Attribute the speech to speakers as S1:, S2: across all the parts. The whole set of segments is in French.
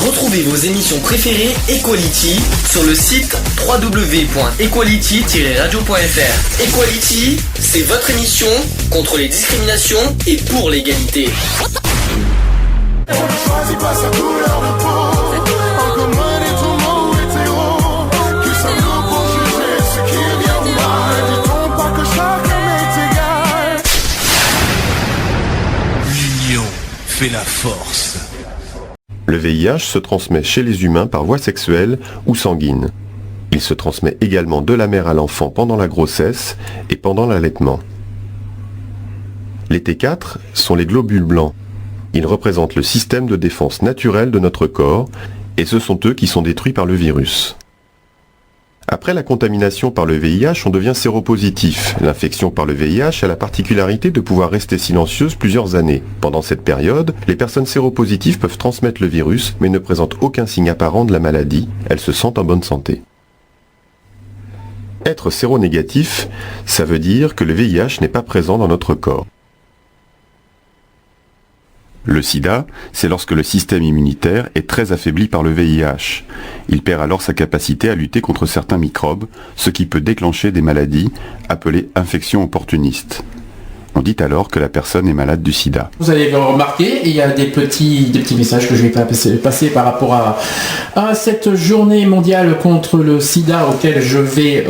S1: Retrouvez vos émissions préférées Equality sur le site www.equality-radio.fr. Equality, c'est votre émission contre les discriminations et pour l'égalité.
S2: L'union fait la force.
S3: Le VIH se transmet chez les humains par voie sexuelle ou sanguine. Il se transmet également de la mère à l'enfant pendant la grossesse et pendant l'allaitement. Les T4 sont les globules blancs. Ils représentent le système de défense naturel de notre corps et ce sont eux qui sont détruits par le virus. Après la contamination par le VIH, on devient séropositif. L'infection par le VIH a la particularité de pouvoir rester silencieuse plusieurs années. Pendant cette période, les personnes séropositives peuvent transmettre le virus mais ne présentent aucun signe apparent de la maladie. Elles se sentent en bonne santé. Être séronégatif, ça veut dire que le VIH n'est pas présent dans notre corps. Le sida, c'est lorsque le système immunitaire est très affaibli par le VIH. Il perd alors sa capacité à lutter contre certains microbes, ce qui peut déclencher des maladies appelées infections opportunistes. On dit alors que la personne est malade du sida.
S4: Vous avez remarqué, il y a des petits messages que je vais passer par rapport à cette journée mondiale contre le sida auquel je vais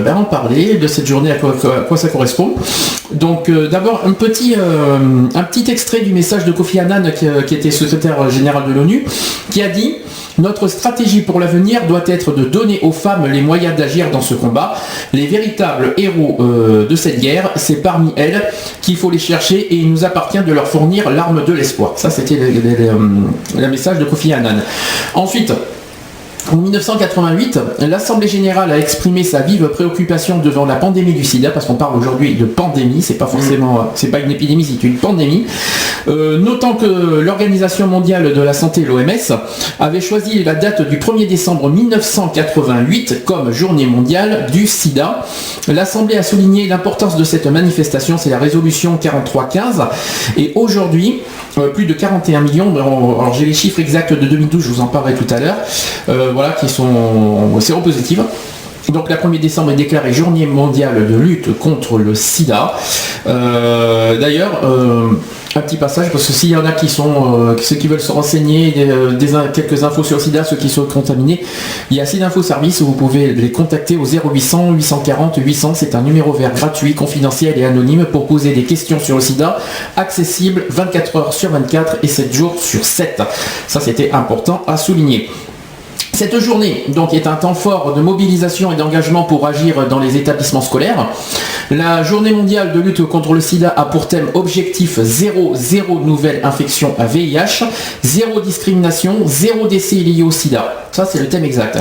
S4: en parler, de cette journée, à quoi ça correspond. Donc d'abord un petit extrait du message de Kofi Annan qui était secrétaire général de l'ONU, qui a dit: notre stratégie pour l'avenir doit être de donner aux femmes les moyens d'agir dans ce combat. Les véritables héros de cette guerre, c'est parmi elles qu'il faut les chercher et il nous appartient de leur fournir l'arme de l'espoir. Ça, c'était le message de Kofi Annan. Ensuite, en 1988, l'Assemblée générale a exprimé sa vive préoccupation devant la pandémie du sida, parce qu'on parle aujourd'hui de pandémie, c'est pas forcément, c'est pas une épidémie, c'est une pandémie. Notant que l'Organisation mondiale de la santé, l'OMS, avait choisi la date du 1er décembre 1988 comme journée mondiale du sida. L'Assemblée a souligné l'importance de cette manifestation, c'est la résolution 4315, et aujourd'hui, plus de 41 millions, alors j'ai les chiffres exacts de 2012, je vous en parlerai tout à l'heure, qui sont séropositives. Donc la 1er décembre est déclarée journée mondiale de lutte contre le sida. D'ailleurs, un petit passage, parce que s'il y en a qui sont ceux qui veulent se renseigner, quelques infos sur le sida, ceux qui sont contaminés, il y a SIDA-Info Service où vous pouvez les contacter au 0800 840 800. C'est un numéro vert gratuit, confidentiel et anonyme pour poser des questions sur le sida, accessible 24 heures sur 24 et 7 jours sur 7. Ça, c'était important à souligner. Cette journée donc est un temps fort de mobilisation et d'engagement pour agir dans les établissements scolaires. La journée mondiale de lutte contre le sida a pour thème objectif 0 nouvelle infection à VIH, 0 discrimination, 0 décès liés au sida. Ça, c'est le thème exact.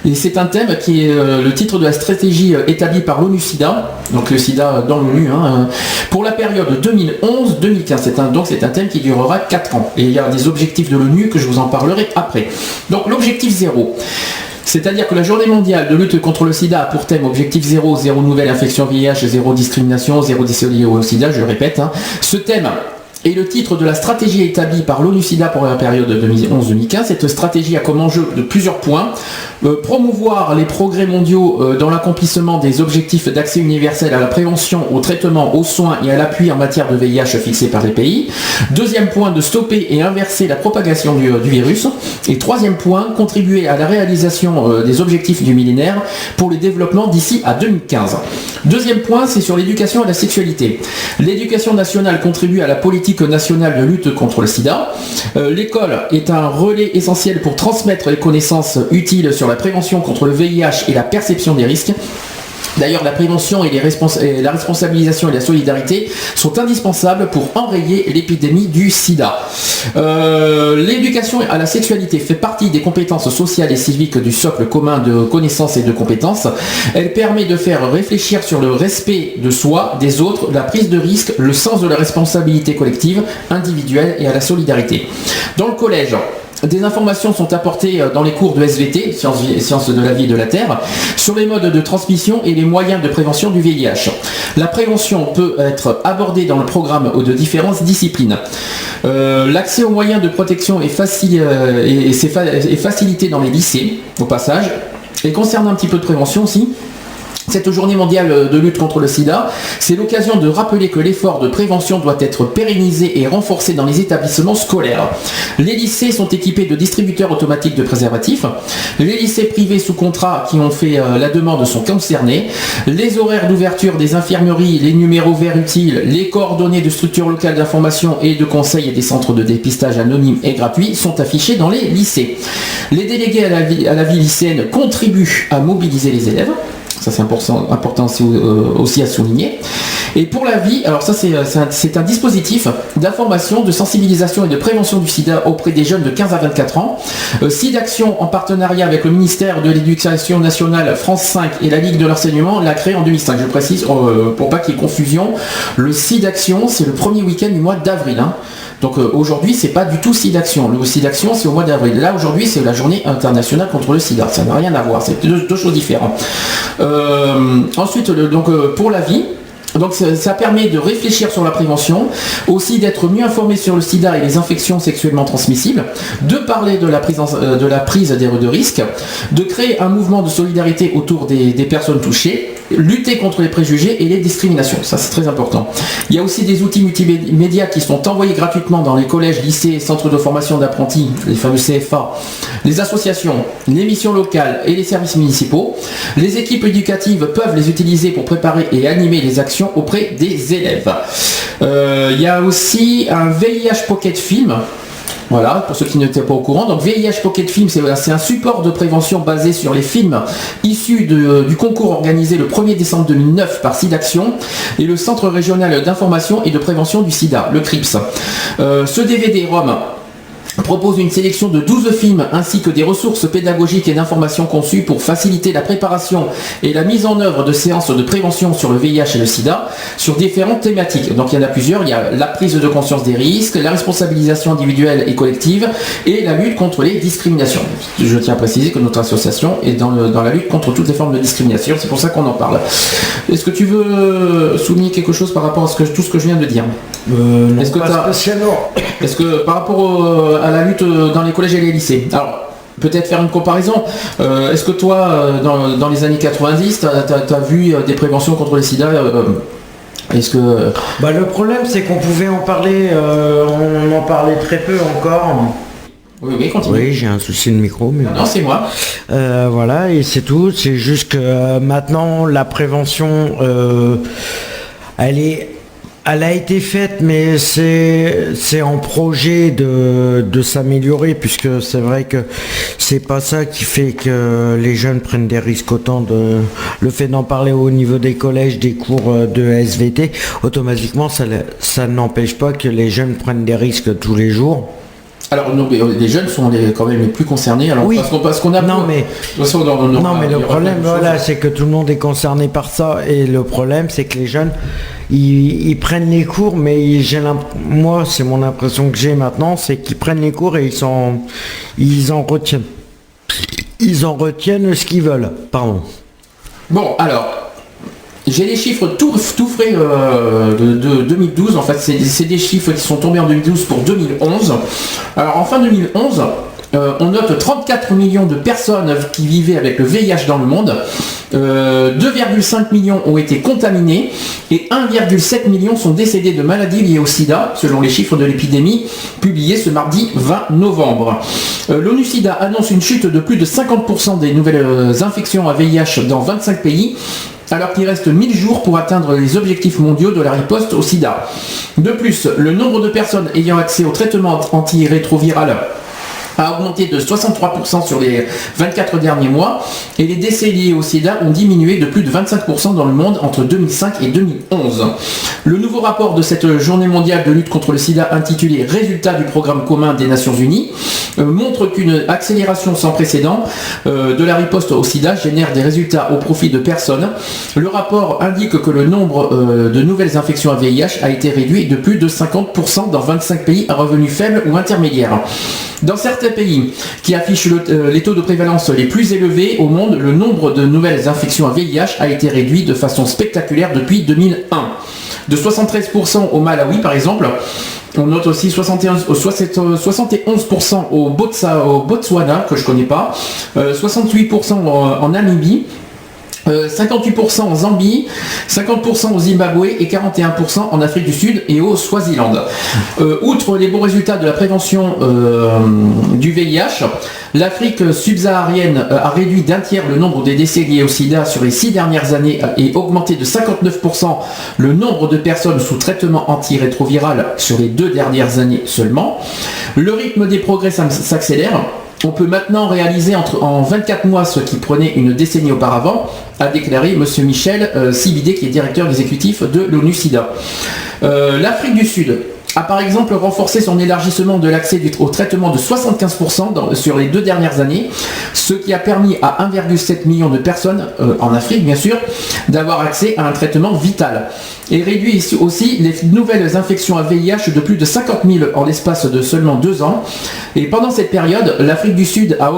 S4: Et c'est un thème qui est le titre de la stratégie établie par l'ONU SIDA, donc le sida dans l'ONU, pour la période 2011-2015. Donc c'est un thème qui durera 4 ans. Et il y a des objectifs de l'ONU que je vous en parlerai après. Donc l'objectif 0. C'est-à-dire que la journée mondiale de lutte contre le sida a pour thème objectif 0, 0 nouvelle infection VIH, 0 discrimination, 0 décès liés au sida, je le répète. Ce thème est le titre de la stratégie établie par l'ONU SIDA pour la période 2011-2015. Cette stratégie a comme enjeu de plusieurs points. Promouvoir les progrès mondiaux dans l'accomplissement des objectifs d'accès universel à la prévention, au traitement, aux soins et à l'appui en matière de VIH fixés par les pays. Deuxième point, de stopper et inverser la propagation du virus. Et troisième point, contribuer à la réalisation des objectifs du millénaire pour le développement d'ici à 2015. Deuxième point, c'est sur l'éducation et la sexualité. L'éducation nationale contribue à la politique nationale de lutte contre le sida. L'école est un relais essentiel pour transmettre les connaissances utiles sur la prévention contre le VIH et la perception des risques. D'ailleurs, la prévention et la responsabilisation et la solidarité sont indispensables pour enrayer l'épidémie du sida. L'éducation à la sexualité fait partie des compétences sociales et civiques du socle commun de connaissances et de compétences. Elle permet de faire réfléchir sur le respect de soi, des autres, la prise de risque, le sens de la responsabilité collective, individuelle et à la solidarité. Dans le collège, des informations sont apportées dans les cours de SVT, sciences de la vie et de la Terre, sur les modes de transmission et les moyens de prévention du VIH. La prévention peut être abordée dans le programme de différentes disciplines. L'accès aux moyens de protection est facilité dans les lycées, au passage. Et concernant un petit peu de prévention aussi, cette journée mondiale de lutte contre le sida, c'est l'occasion de rappeler que l'effort de prévention doit être pérennisé et renforcé dans les établissements scolaires. Les lycées sont équipés de distributeurs automatiques de préservatifs. Les lycées privés sous contrat qui ont fait la demande sont concernés. Les horaires d'ouverture des infirmeries, les numéros verts utiles, les coordonnées de structures locales d'information et de conseil et des centres de dépistage anonymes et gratuits sont affichés dans les lycées. Les délégués à la vie lycéenne contribuent à mobiliser les élèves. Ça c'est important aussi à souligner. Et pour la vie, alors ça c'est un dispositif d'information, de sensibilisation et de prévention du sida auprès des jeunes de 15 à 24 ans. SIDAction en partenariat avec le ministère de l'Éducation nationale, France 5 et la Ligue de l'enseignement l'a créé en 2005. Je précise pour pas qu'il y ait confusion, le SIDAction c'est le premier week-end du mois d'avril. Donc aujourd'hui, c'est pas du tout SIDAction. Le SIDAction, c'est au mois d'avril. Là, aujourd'hui, c'est la journée internationale contre le sida. Ça n'a rien à voir. C'est deux choses différentes. Ensuite, pour la vie, donc ça permet de réfléchir sur la prévention, aussi d'être mieux informé sur le sida et les infections sexuellement transmissibles, de parler de la prise de risques, de créer un mouvement de solidarité autour des personnes touchées, lutter contre les préjugés et les discriminations. Ça, c'est très important. Il y a aussi des outils multimédia qui sont envoyés gratuitement dans les collèges, lycées, centres de formation d'apprentis, les fameux CFA, les associations, les missions locales et les services municipaux. Les équipes éducatives peuvent les utiliser pour préparer et animer les actions auprès des élèves. Il y a aussi un VIH Pocket Film. Voilà, pour ceux qui n'étaient pas au courant. Donc VIH Pocket Film, c'est un support de prévention basé sur les films issus du concours organisé le 1er décembre 2009 par SIDAction et le Centre régional d'information et de prévention du sida, le CRIPS. Ce DVD-ROM propose une sélection de 12 films ainsi que des ressources pédagogiques et d'information conçues pour faciliter la préparation et la mise en œuvre de séances de prévention sur le VIH et le sida sur différentes thématiques. Donc il y en a plusieurs, il y a la prise de conscience des risques, la responsabilisation individuelle et collective et la lutte contre les discriminations. Je tiens à préciser que notre association est dans la lutte contre toutes les formes de discrimination, c'est pour ça qu'on en parle. Est-ce que tu veux souligner quelque chose par rapport à tout ce que je viens de dire?
S5: Non, est-ce
S4: que par rapport à la lutte dans les collèges et les lycées, alors peut-être faire une comparaison, est-ce que toi dans les années 90 t'as vu des préventions contre le sida? Est-ce que...
S5: le problème c'est qu'on pouvait en parler, on en parlait très peu encore.
S4: Oui, continue.
S5: Oui, j'ai un souci de micro, mais...
S4: Non, c'est moi.
S5: Voilà, et c'est tout. C'est juste que maintenant, la prévention, elle a été faite, mais c'est en projet de s'améliorer, puisque c'est vrai que c'est pas ça qui fait que les jeunes prennent des risques autant. Le fait d'en parler au niveau des collèges, des cours de SVT, automatiquement, ça n'empêche pas que les jeunes prennent des risques tous les jours.
S4: Alors les jeunes sont quand même les plus concernés. Alors,
S5: oui.
S4: parce qu'on a
S5: non mais le problème c'est que tout le monde est concerné par ça, et le problème c'est que les jeunes ils prennent les cours, mais moi c'est mon impression que j'ai maintenant, c'est qu'ils prennent les cours et ils en retiennent ce qu'ils veulent. Pardon.
S4: Bon, alors j'ai les chiffres tout frais de 2012. En fait, c'est des chiffres qui sont tombés en 2012 pour 2011. Alors en fin 2011, on note 34 millions de personnes qui vivaient avec le VIH dans le monde. 2,5 millions ont été contaminés et 1,7 million sont décédés de maladies liées au sida, selon les chiffres de l'épidémie publiés ce mardi 20 novembre. L'ONU SIDA annonce une chute de plus de 50% des nouvelles infections à VIH dans 25 pays, alors qu'il reste 1000 jours pour atteindre les objectifs mondiaux de la riposte au sida. De plus, le nombre de personnes ayant accès au traitement antirétroviral a augmenté de 63% sur les 24 derniers mois, et les décès liés au sida ont diminué de plus de 25% dans le monde entre 2005 et 2011. Le nouveau rapport de cette journée mondiale de lutte contre le sida intitulé « Résultats du programme commun des Nations Unies » montre qu'une accélération sans précédent de la riposte au sida génère des résultats au profit de personnes. Le rapport indique que le nombre de nouvelles infections à VIH a été réduit de plus de 50% dans 25 pays à revenus faibles ou intermédiaires. Dans certains pays qui affichent les taux de prévalence les plus élevés au monde, le nombre de nouvelles infections à VIH a été réduit de façon spectaculaire depuis 2001. De 73% au Malawi par exemple, on note aussi 71% au Botswana, que je connais pas, 68% en Namibie, 58% en Zambie, 50% au Zimbabwe et 41% en Afrique du Sud et au Swaziland. Outre les bons résultats de la prévention du VIH, l'Afrique subsaharienne a réduit d'un tiers le nombre des décès liés au sida sur les 6 dernières années et augmenté de 59% le nombre de personnes sous traitement antirétroviral sur les 2 dernières années seulement. Le rythme des progrès s'accélère. On peut maintenant réaliser en 24 mois ce qui prenait une décennie auparavant, a déclaré M. Michel Sibidé, qui est directeur exécutif de l'ONU-SIDA. L'Afrique du Sud a par exemple renforcé son élargissement de l'accès au traitement de 75% sur les 2 dernières années, ce qui a permis à 1,7 million de personnes, en Afrique bien sûr, d'avoir accès à un traitement vital. Et réduit aussi les nouvelles infections à VIH de plus de 50 000 en l'espace de seulement 2 ans. Et pendant cette période, l'Afrique du Sud a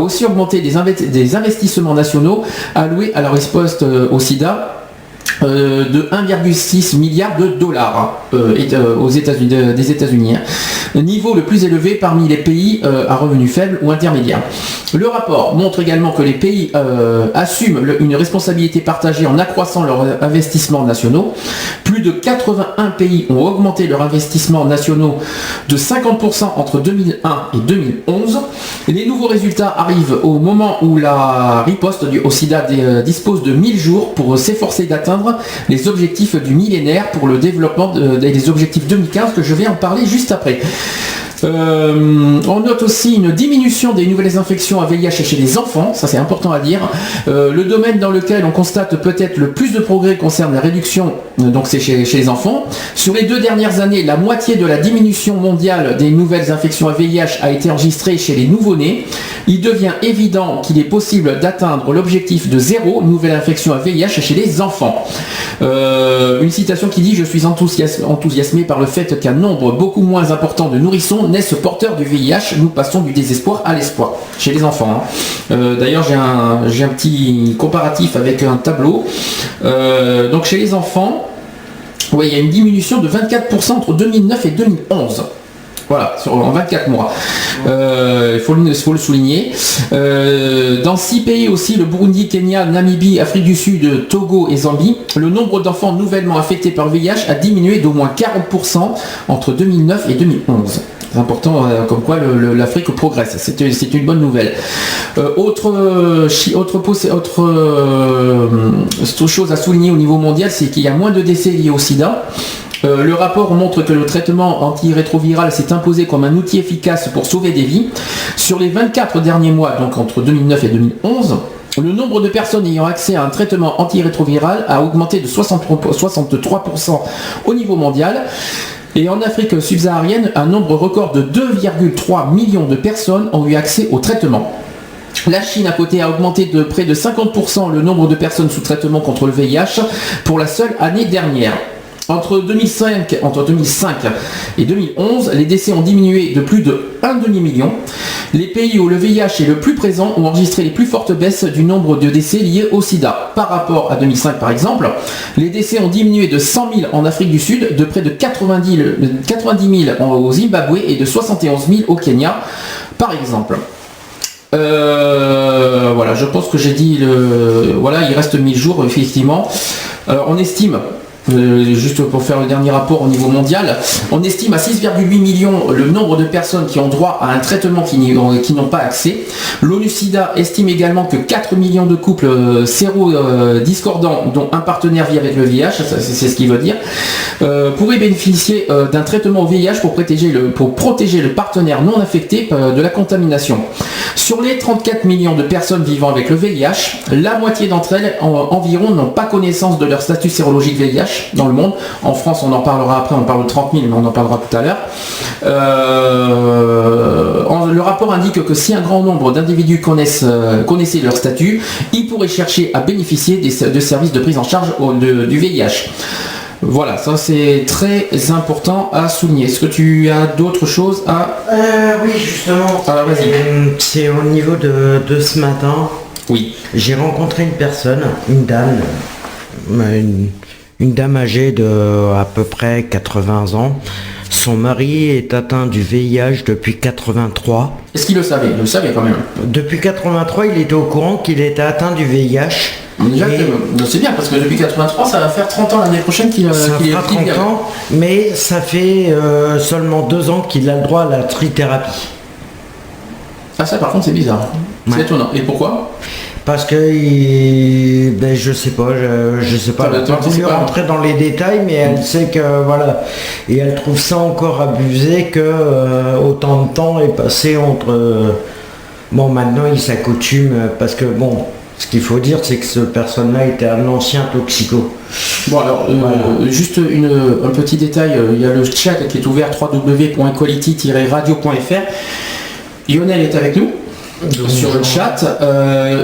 S4: aussi augmenté des investissements nationaux alloués à la riposte au sida de 1,6 milliard de dollars aux États-Unis, des États-Unis. Niveau le plus élevé parmi les pays à revenus faibles ou intermédiaires. Le rapport montre également que les pays assument une responsabilité partagée en accroissant leurs investissements nationaux. Plus de 81 pays ont augmenté leurs investissements nationaux de 50% entre 2001 et 2011. Les nouveaux résultats arrivent au moment où la riposte au sida dispose de 1000 jours pour s'efforcer d'atteindre les objectifs du millénaire pour le développement des objectifs 2015, que je vais en parler juste après. On note aussi une diminution des nouvelles infections à VIH chez les enfants, ça c'est important à dire. Le domaine dans lequel on constate peut-être le plus de progrès concerne la réduction, donc c'est chez les enfants. Sur les 2 dernières années, la moitié de la diminution mondiale des nouvelles infections à VIH a été enregistrée chez les nouveau-nés. Il devient évident qu'il est possible d'atteindre l'objectif de 0 nouvelle infection à VIH chez les enfants. Une citation qui dit « Je suis enthousiasmé par le fait qu'un nombre beaucoup moins important de nourrissons naissent porteurs du VIH. Nous passons du désespoir à l'espoir. » Chez les enfants. D'ailleurs, j'ai un petit comparatif avec un tableau. Donc chez les enfants, il y a une diminution de 24% entre 2009 et 2011. Voilà, en 24 mois. Il faut le souligner. Dans 6 pays aussi, le Burundi, Kenya, Namibie, Afrique du Sud, Togo et Zambie, le nombre d'enfants nouvellement affectés par le VIH a diminué d'au moins 40% entre 2009 et 2011. C'est important, comme quoi l'Afrique progresse. C'est une bonne nouvelle. Autre chose à souligner au niveau mondial, c'est qu'il y a moins de décès liés au sida. Le rapport montre que le traitement antirétroviral s'est imposé comme un outil efficace pour sauver des vies. Sur les 24 derniers mois, donc entre 2009 et 2011, le nombre de personnes ayant accès à un traitement antirétroviral a augmenté de 63% au niveau mondial. Et en Afrique subsaharienne, un nombre record de 2,3 millions de personnes ont eu accès au traitement. La Chine, à côté, a augmenté de près de 50% le nombre de personnes sous traitement contre le VIH pour la seule année dernière. Entre 2005 et 2011, les décès ont diminué de plus de 1,5 million. Les pays où le VIH est le plus présent ont enregistré les plus fortes baisses du nombre de décès liés au sida. Par rapport à 2005 par exemple, les décès ont diminué de 100 000 en Afrique du Sud, de près de 90 000 au Zimbabwe et de 71 000 au Kenya, par exemple. Voilà, je pense que j'ai dit il reste 1000 jours effectivement. On estime, juste pour faire le dernier rapport au niveau mondial, on estime à 6,8 millions le nombre de personnes qui ont droit à un traitement qui n'ont pas accès. L'ONU-SIDA estime également que 4 millions de couples séro-discordants, dont un partenaire vit avec le VIH, c'est ce qu'il veut dire, pourraient bénéficier d'un traitement au VIH pour protéger le partenaire non affecté de la contamination. Sur les 34 millions de personnes vivant avec le VIH, la moitié d'entre elles, environ, n'ont pas connaissance de leur statut sérologique VIH dans le monde. En France, on en parlera après, on parle de 30 000, mais on en parlera tout à l'heure. Le rapport indique que si un grand nombre d'individus connaissaient leur statut, ils pourraient chercher à bénéficier de services de prise en charge du VIH. Voilà, ça c'est très important à souligner. Est-ce que tu as d'autres choses à...
S5: Oui, justement.
S4: Ah, vas-y.
S5: C'est au niveau de ce matin.
S4: Oui.
S5: J'ai rencontré une personne, une dame, une dame âgée de à peu près 80 ans. Son mari est atteint du VIH depuis 83.
S4: Est-ce qu'il le savait? Il le savait quand même.
S5: Depuis 83, il était au courant qu'il était atteint du VIH.
S4: Déjà, c'est bien parce que depuis 83, ça va faire 30 ans l'année prochaine qu'il
S5: ça fera 30 ans, mais ça fait seulement 2 ans qu'il a le droit à la trithérapie.
S4: Ah ça par contre c'est bizarre. Ouais. C'est étonnant. Et pourquoi?
S5: Parce que je sais pas, je sais pas. Elle va pas rentrer dans les détails, mais elle sait que voilà, et elle trouve ça encore abusé que autant de temps est passé entre. Bon, maintenant il s'accoutume parce que bon, ce qu'il faut dire, c'est que ce personne-là était un ancien toxico.
S4: Bon alors, juste un petit détail, il y a le chat qui est ouvert www.equality-radio.fr. Lionel est avec nous. Sur le chat,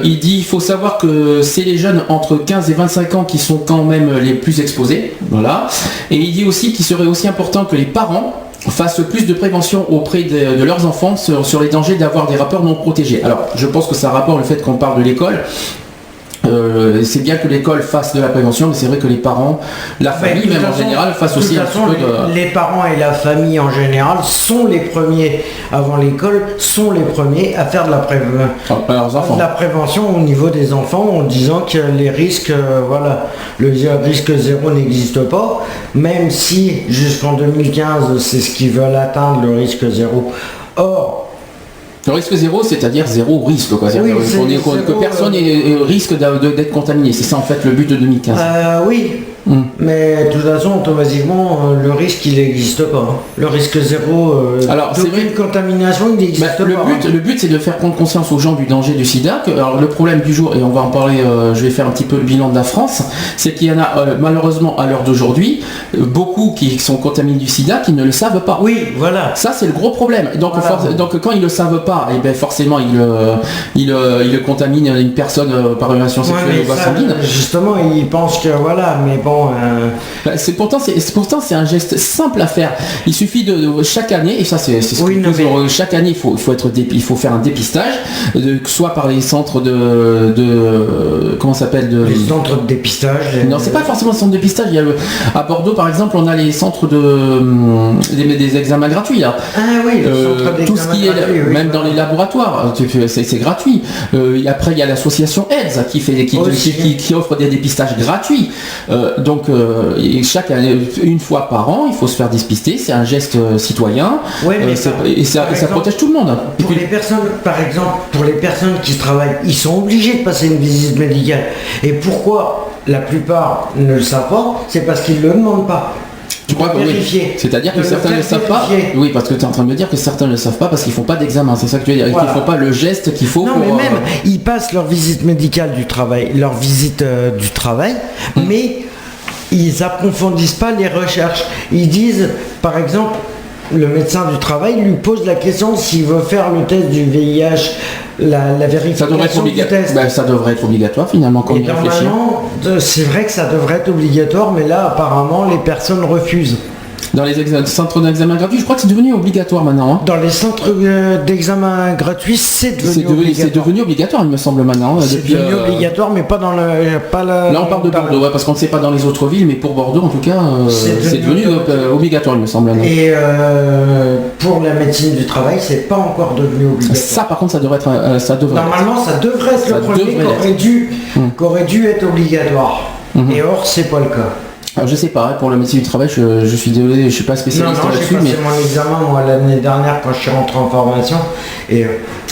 S4: il dit il faut savoir que c'est les jeunes entre 15 et 25 ans qui sont quand même les plus exposés, voilà. Et il dit aussi qu'il serait aussi important que les parents fassent plus de prévention auprès de leurs enfants sur les dangers d'avoir des rapports non protégés. Alors je pense que ça rapporte le fait qu'on parle de l'école. C'est bien que l'école fasse de la prévention, mais c'est vrai que les parents, la famille même en général, fassent aussi un petit peu de...
S5: Les parents et la famille en général sont les premiers, avant l'école, sont les premiers à faire de la prévention au niveau des enfants en disant que les risques, voilà, le risque zéro n'existe pas, même si jusqu'en 2015 c'est ce qu'ils veulent atteindre, le risque zéro. Or,
S4: le risque zéro, c'est-à-dire zéro risque, quoi. Oui, que personne risque d'être contaminé. C'est ça en fait le but de 2015.
S5: Oui, mais de toute façon, automatiquement, le risque il n'existe pas. Le risque zéro,
S4: alors c'est vrai,
S5: contamination il n'existe pas.
S4: Le but c'est de faire prendre conscience aux gens du danger du sida. Alors le problème du jour, et on va en parler, je vais faire un petit peu le bilan de la France, c'est qu'il y en a malheureusement à l'heure d'aujourd'hui, beaucoup qui sont contaminés du sida qui ne le savent pas.
S5: Oui, voilà.
S4: Ça c'est le gros problème. Donc, voilà. Donc quand ils ne le savent pas, et ben forcément il contamine une personne par relation sexuelle ou sanguine.
S5: Justement, ils pensent que voilà, mais bon.
S4: Pourtant c'est un geste simple à faire. Il suffit de chaque année, et ça c'est ce chaque année il faut faire un dépistage, soit par les centres de comment ça s'appelle
S5: les centres de dépistage.
S4: Non, c'est pas forcément le centre de dépistage. Il y a à Bordeaux par exemple, on a les centres des examens gratuits là.
S5: Ah oui,
S4: tout ce qui est même dans les laboratoires, c'est gratuit. Après il y a l'association AIDS qui offre des dépistages gratuits. Donc chaque année, une fois par an, il faut se faire dépister. C'est un geste citoyen. Ouais, ça protège tout le monde.
S5: Pour les personnes, par exemple, pour les personnes qui travaillent, ils sont obligés de passer une visite médicale. Et pourquoi la plupart ne le savent pas? C'est parce qu'ils ne le demandent pas.
S4: Tu crois que oui. C'est-à-dire que certains ne le savent pas. Oui, parce que tu es en train de me dire que certains ne le savent pas parce qu'ils font pas d'examen. C'est ça que tu veux dire. Voilà. Ils font pas le geste qu'il faut.
S5: Non, mais même ils passent leur visite médicale du travail, mais ils approfondissent pas les recherches. Ils disent, par exemple, le médecin du travail lui pose la question s'il veut faire le test du VIH, la vérification du test.
S4: Ça devrait être obligatoire finalement quand il réfléchit.
S5: Normalement, c'est vrai que ça devrait être obligatoire, mais là apparemment les personnes refusent.
S4: Dans les centres d'examen gratuits, je crois que c'est devenu obligatoire maintenant. Hein.
S5: Dans les centres d'examen gratuits, c'est
S4: devenu obligatoire, il me semble maintenant.
S5: C'est devenu obligatoire, mais pas dans le...
S4: Là, on parle de Bordeaux, parce qu'on ne sait pas dans les autres villes, mais pour Bordeaux, en tout cas, c'est devenu obligatoire, il me semble.
S5: Et pour la médecine du travail, c'est pas encore devenu obligatoire.
S4: Ça, par contre, ça devrait être...
S5: Normalement, ça devrait être le premier qui aurait dû être obligatoire. Et or, c'est pas le cas.
S4: Alors, je sais pas, pour la médecine du travail, je suis désolé, je suis pas spécialiste là-dessus.
S5: C'est mon examen moi l'année dernière quand je suis rentré en formation. Et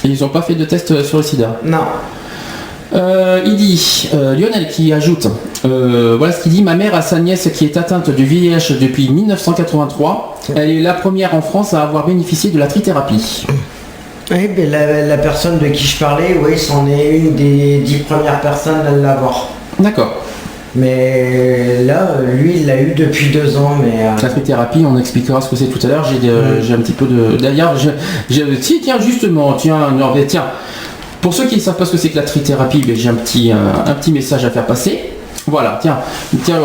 S4: ils n'ont pas fait de test sur le sida.
S5: Non.
S4: Il dit, Lionel qui ajoute, voilà ce qu'il dit, ma mère a sa nièce qui est atteinte du VIH depuis 1983. Elle est la première en France à avoir bénéficié de la trithérapie.
S5: Oui, mais la personne de qui je parlais, oui, c'en est une des 10 premières personnes à l'avoir.
S4: D'accord.
S5: Mais là, lui, il l'a eu depuis 2 ans. Mais
S4: la trithérapie, on expliquera ce que c'est tout à l'heure. J'ai un petit peu de. D'ailleurs, tiens, justement, tiens. Pour ceux qui ne savent pas ce que c'est que la trithérapie, ben, j'ai un petit message à faire passer. Voilà, tiens,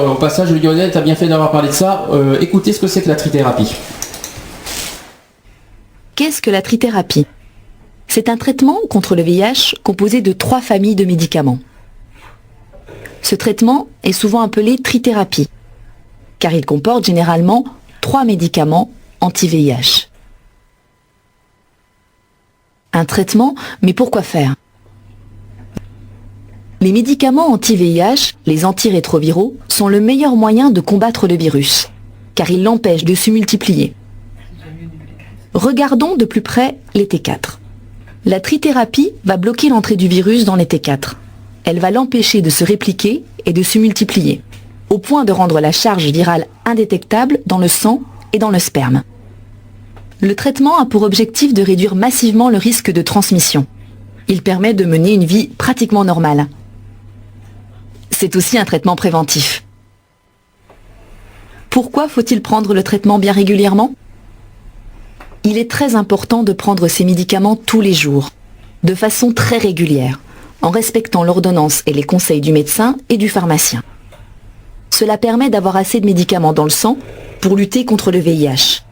S4: au passage, Lionel, tu as bien fait d'avoir parlé de ça. Écoutez ce que c'est que la trithérapie.
S6: Qu'est-ce que la trithérapie ? C'est un traitement contre le VIH composé de 3 familles de médicaments. Ce traitement est souvent appelé trithérapie, car il comporte généralement 3 médicaments anti-VIH. Un traitement, mais pourquoi faire ? Les médicaments anti-VIH, les antirétroviraux, sont le meilleur moyen de combattre le virus, car ils l'empêchent de se multiplier. Regardons de plus près les T4. La trithérapie va bloquer l'entrée du virus dans les T4. Elle va l'empêcher de se répliquer et de se multiplier, au point de rendre la charge virale indétectable dans le sang et dans le sperme. Le traitement a pour objectif de réduire massivement le risque de transmission. Il permet de mener une vie pratiquement normale. C'est aussi un traitement préventif. Pourquoi faut-il prendre le traitement bien régulièrement ? Il est très important de prendre ces médicaments tous les jours, de façon très régulière, en respectant l'ordonnance et les conseils du médecin et du pharmacien. Cela permet d'avoir assez de médicaments dans le sang pour lutter contre le VIH.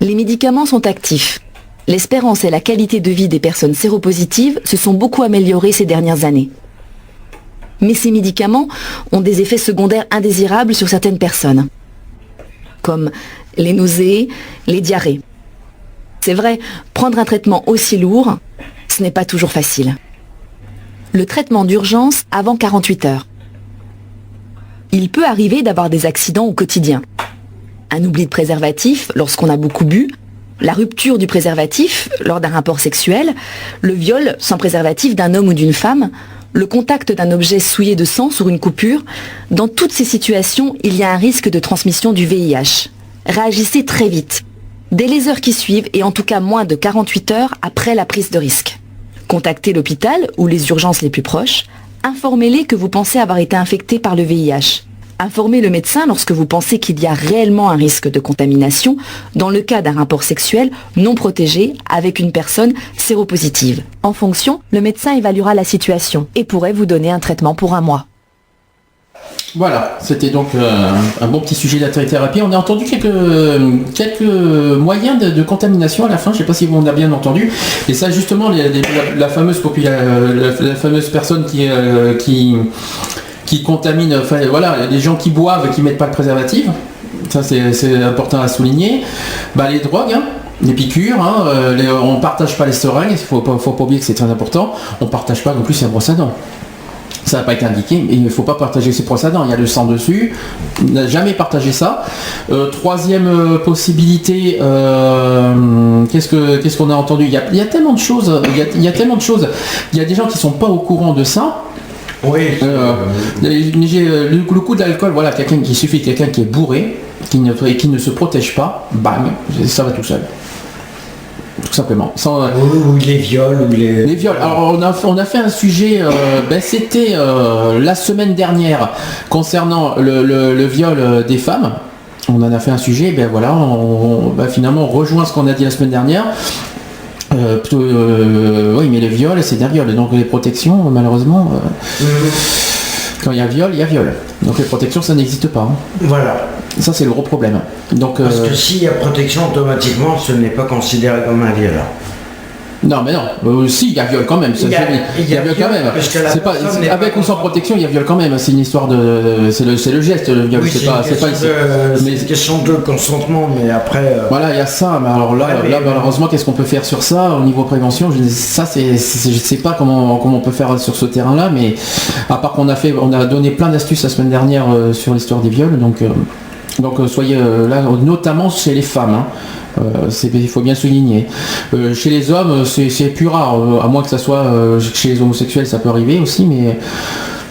S6: Les médicaments sont actifs. L'espérance et la qualité de vie des personnes séropositives se sont beaucoup améliorées ces dernières années. Mais ces médicaments ont des effets secondaires indésirables sur certaines personnes, comme les nausées, les diarrhées. C'est vrai, prendre un traitement aussi lourd, ce n'est pas toujours facile. Le traitement d'urgence avant 48 heures. Il peut arriver d'avoir des accidents au quotidien. Un oubli de préservatif lorsqu'on a beaucoup bu, la rupture du préservatif lors d'un rapport sexuel, le viol sans préservatif d'un homme ou d'une femme, le contact d'un objet souillé de sang sur une coupure. Dans toutes ces situations, il y a un risque de transmission du VIH. Réagissez très vite, dès les heures qui suivent et en tout cas moins de 48 heures après la prise de risque. Contactez l'hôpital ou les urgences les plus proches. Informez-les que vous pensez avoir été infecté par le VIH. Informez le médecin lorsque vous pensez qu'il y a réellement un risque de contamination dans le cas d'un rapport sexuel non protégé avec une personne séropositive. En fonction, le médecin évaluera la situation et pourrait vous donner un traitement pour 1 mois.
S4: Voilà, c'était donc un bon petit sujet de la trithérapie. On a entendu quelques moyens de contamination à la fin, je ne sais pas si vous en avez bien entendu. Et ça justement, la fameuse personne qui contamine, enfin voilà, les gens qui boivent et qui ne mettent pas de préservatif, ça c'est important à souligner. Les drogues, les piqûres, on ne partage pas les seringues, il faut pas oublier que c'est très important. On ne partage pas non plus ses brosses à dents. Ça n'a pas été indiqué, mais il ne faut pas partager ses brosses à dents, il y a le sang dessus, on n'a jamais partagé ça. Troisième possibilité, qu'est-ce qu'on a entendu, il y a tellement de choses, il y a des gens qui ne sont pas au courant de ça.
S5: Oui.
S4: Le coup de l'alcool, voilà, il suffit de quelqu'un qui est bourré, qui ne se protège pas, bang, ça va tout seul. Tout simplement.
S5: Ou les viols.
S4: Les viols. Alors on a fait un sujet, c'était la semaine dernière concernant le viol des femmes. On en a fait un sujet, finalement on rejoint ce qu'on a dit la semaine dernière. Oui, mais les viols, c'est des viols. Donc les protections, malheureusement, quand il y a viol, il y a viol. Donc les protections, ça n'existe pas.
S5: Voilà.
S4: Ça, c'est le gros problème. Donc,
S5: parce que s'il y a protection, automatiquement, ce n'est pas considéré comme un viol.
S4: Non, mais non. Si, il y a viol quand même. Il y a viol quand même. C'est pas, avec ou sans protection, il y a viol quand même. C'est une histoire de... C'est le geste, le viol.
S5: Oui,
S4: c'est pas ici.
S5: C'est une question de consentement, mais après...
S4: Voilà, il y a ça. Mais alors là, malheureusement, qu'est-ce qu'on peut faire sur ça au niveau prévention? Je ne sais pas comment on peut faire sur ce terrain-là, mais à part on a donné plein d'astuces la semaine dernière sur l'histoire des viols. Donc soyez là, notamment chez les femmes. Il faut bien souligner. Chez les hommes, c'est plus rare, à moins que ça soit chez les homosexuels, ça peut arriver aussi, mais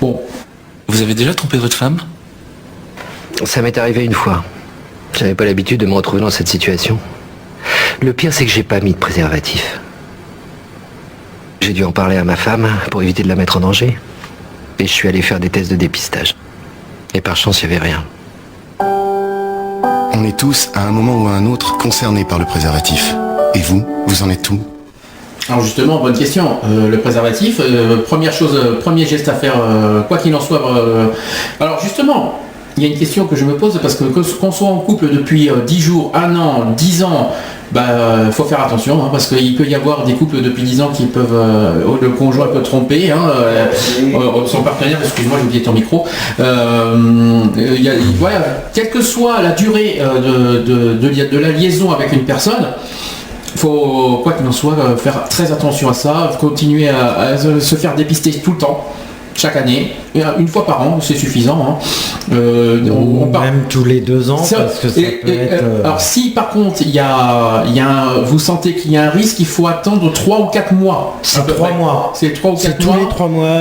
S4: bon.
S7: Vous avez déjà trompé votre femme?
S8: Ça m'est arrivé une fois. J'avais pas l'habitude de me retrouver dans cette situation. Le pire, c'est que j'ai pas mis de préservatif. J'ai dû en parler à ma femme pour éviter de la mettre en danger. Et je suis allé faire des tests de dépistage. Et par chance, il n'y avait rien.
S9: On est tous, à un moment ou à un autre, concernés par le préservatif. Et vous en êtes où?
S4: Alors justement, bonne question. Le préservatif, première chose, premier geste à faire, quoi qu'il en soit. Alors justement, il y a une question que je me pose parce que qu'on soit en couple depuis 10 jours, 1 an, 10 ans, faut faire attention parce qu'il peut y avoir des couples depuis 10 ans qui peuvent, le conjoint peut tromper, son partenaire, excuse-moi j'ai oublié ton micro. Voilà, quelle que soit la durée de la liaison avec une personne, il faut, quoi qu'il en soit, faire très attention à ça, continuer à se faire dépister tout le temps. Chaque année, une fois par an, c'est suffisant.
S5: Même tous les 2 ans, parce que ça peut être...
S4: Alors si par contre vous sentez qu'il y a un risque, il faut attendre 3 ou 4 mois.
S5: C'est 3 mois.
S4: C'est 3 ou 4
S5: tous
S4: mois.
S5: les 3 mois.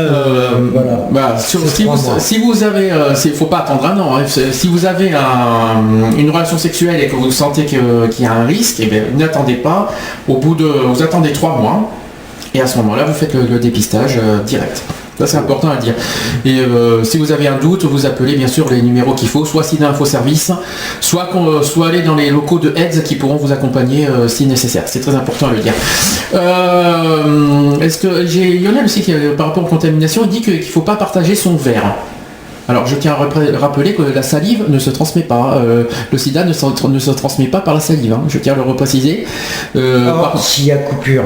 S5: Voilà.
S4: Si vous avez, faut pas attendre 1 an. Si vous avez une relation sexuelle et que vous sentez qu'il y a un risque, n'attendez pas. Vous attendez 3 mois. Et à ce moment-là, vous faites le dépistage direct. Ça c'est important à le dire. Et si vous avez un doute, vous appelez bien sûr les numéros qu'il faut, soit SIDA Info Service, soit aller dans les locaux de AIDS qui pourront vous accompagner si nécessaire. C'est très important à le dire. Est-ce que j'ai Lionel aussi qui, par rapport aux contaminations, il dit qu'il ne faut pas partager son verre. Alors je tiens à rappeler que la salive ne se transmet pas. Le sida ne se transmet pas par la salive. Je tiens à le repréciser.
S5: S'il y a coupure.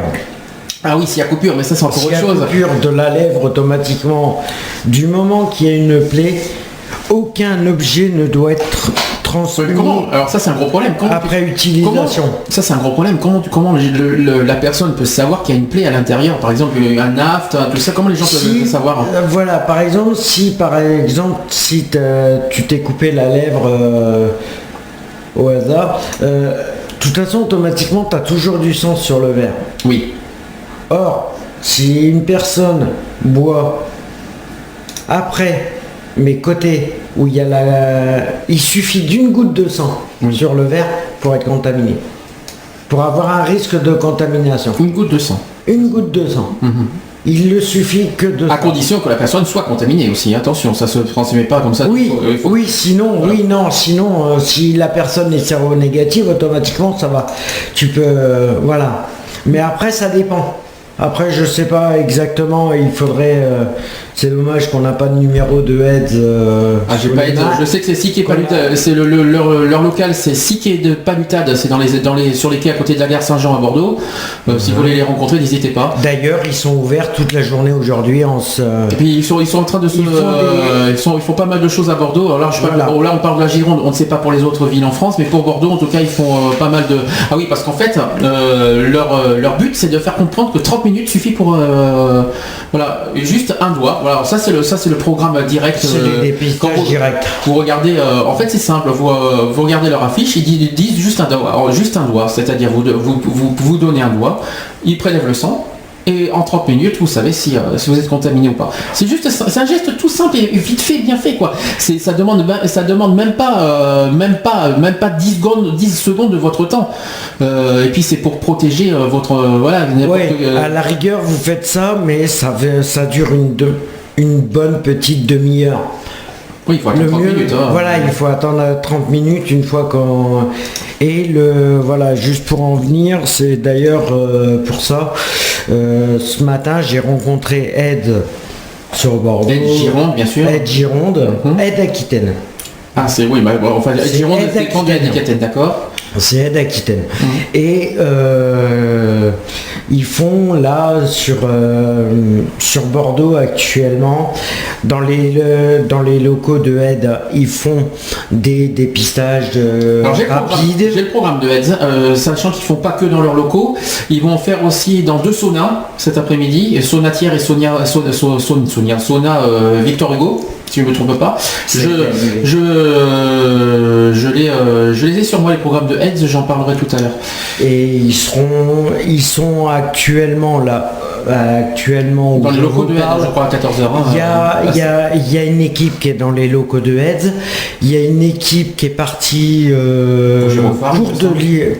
S4: Ah oui, s'il y a coupure, mais ça c'est encore autre chose.
S5: S'il y a coupure de la lèvre automatiquement, du moment qu'il y a une plaie, aucun objet ne doit être transmis.
S4: Alors ça c'est un gros problème.
S5: Après utilisation.
S4: Ça c'est un gros problème. Comment la personne peut savoir qu'il y a une plaie à l'intérieur? Par exemple, un aft, tout ça, comment les gens peuvent savoir?
S5: Voilà, par exemple, si tu t'es coupé la lèvre au hasard, de toute façon, automatiquement, tu as toujours du sang sur le verre.
S4: Oui.
S5: Or, si une personne boit après, mes côtés, où il suffit d'une goutte de sang sur le verre pour être contaminé. Pour avoir un risque de contamination.
S4: Une goutte de sang.
S5: Une goutte de sang. Il ne suffit que de...
S4: À condition que la personne soit contaminée aussi. Attention, ça se transmet pas comme ça.
S5: Sinon, si la personne est séronégative, automatiquement ça va. Tu peux... voilà. Mais après, ça dépend. Après, je sais pas exactement, il faudrait... c'est dommage qu'on n'a pas de numéro de AIDS.
S4: Je sais que c'est Sick et Palutade. C'est leur local, c'est Sick et de Palutade. C'est sur les quais à côté de la gare Saint-Jean à Bordeaux. Si vous voulez les rencontrer, n'hésitez pas.
S5: D'ailleurs, ils sont ouverts toute la journée aujourd'hui.
S4: Et puis ils sont en train de ils font pas mal de choses à Bordeaux. Alors là, là, on parle de la Gironde. On ne sait pas pour les autres villes en France, mais pour Bordeaux, en tout cas, ils font pas mal de. Ah oui, parce qu'en fait, leur but, c'est de faire comprendre que 30 minutes suffit pour juste un doigt. Voilà, ça c'est le programme direct.
S5: C'est le dépistage direct.
S4: Vous regardez, en fait c'est simple, vous regardez leur affiche, ils disent juste un doigt, c'est-à-dire vous donnez un doigt, ils prélèvent le sang. Et en 30 minutes, vous savez si vous êtes contaminé ou pas. C'est un geste tout simple et vite fait, bien fait quoi. Ça demande même pas 10 secondes de votre temps. Et puis c'est pour protéger votre
S5: à la rigueur, vous faites ça, mais ça dure une bonne petite demi-heure.
S4: Oui, il faut attendre 30 minutes.
S5: Voilà, il faut attendre 30 minutes une fois qu'on... Et juste pour en venir, c'est d'ailleurs pour ça, ce matin j'ai rencontré Ed sur Bordeaux.
S4: Ed Gironde, bien sûr.
S5: Ed Gironde, Ed Aquitaine.
S4: Ah c'est oui, Ed Gironde, c'est Ed Aquitaine, d'accord.
S5: C'est Ed Aquitaine. Et ils font là sur Bordeaux actuellement, dans les locaux de Ed, ils font des dépistages rapides.
S4: J'ai le programme de Ed, sachant qu'ils font pas que dans leurs locaux, ils vont faire aussi dans 2 saunas cet après-midi, Sonatière et Sauna Victor Hugo. Si je ne me trompe pas, je les ai sur moi les programmes de AIDS, j'en parlerai tout à l'heure.
S5: Et ils sont actuellement là actuellement
S4: dans les locaux de Aids, je crois à 14h.
S5: Il y a une équipe qui est dans les locaux de Aids. Il y a une équipe qui est partie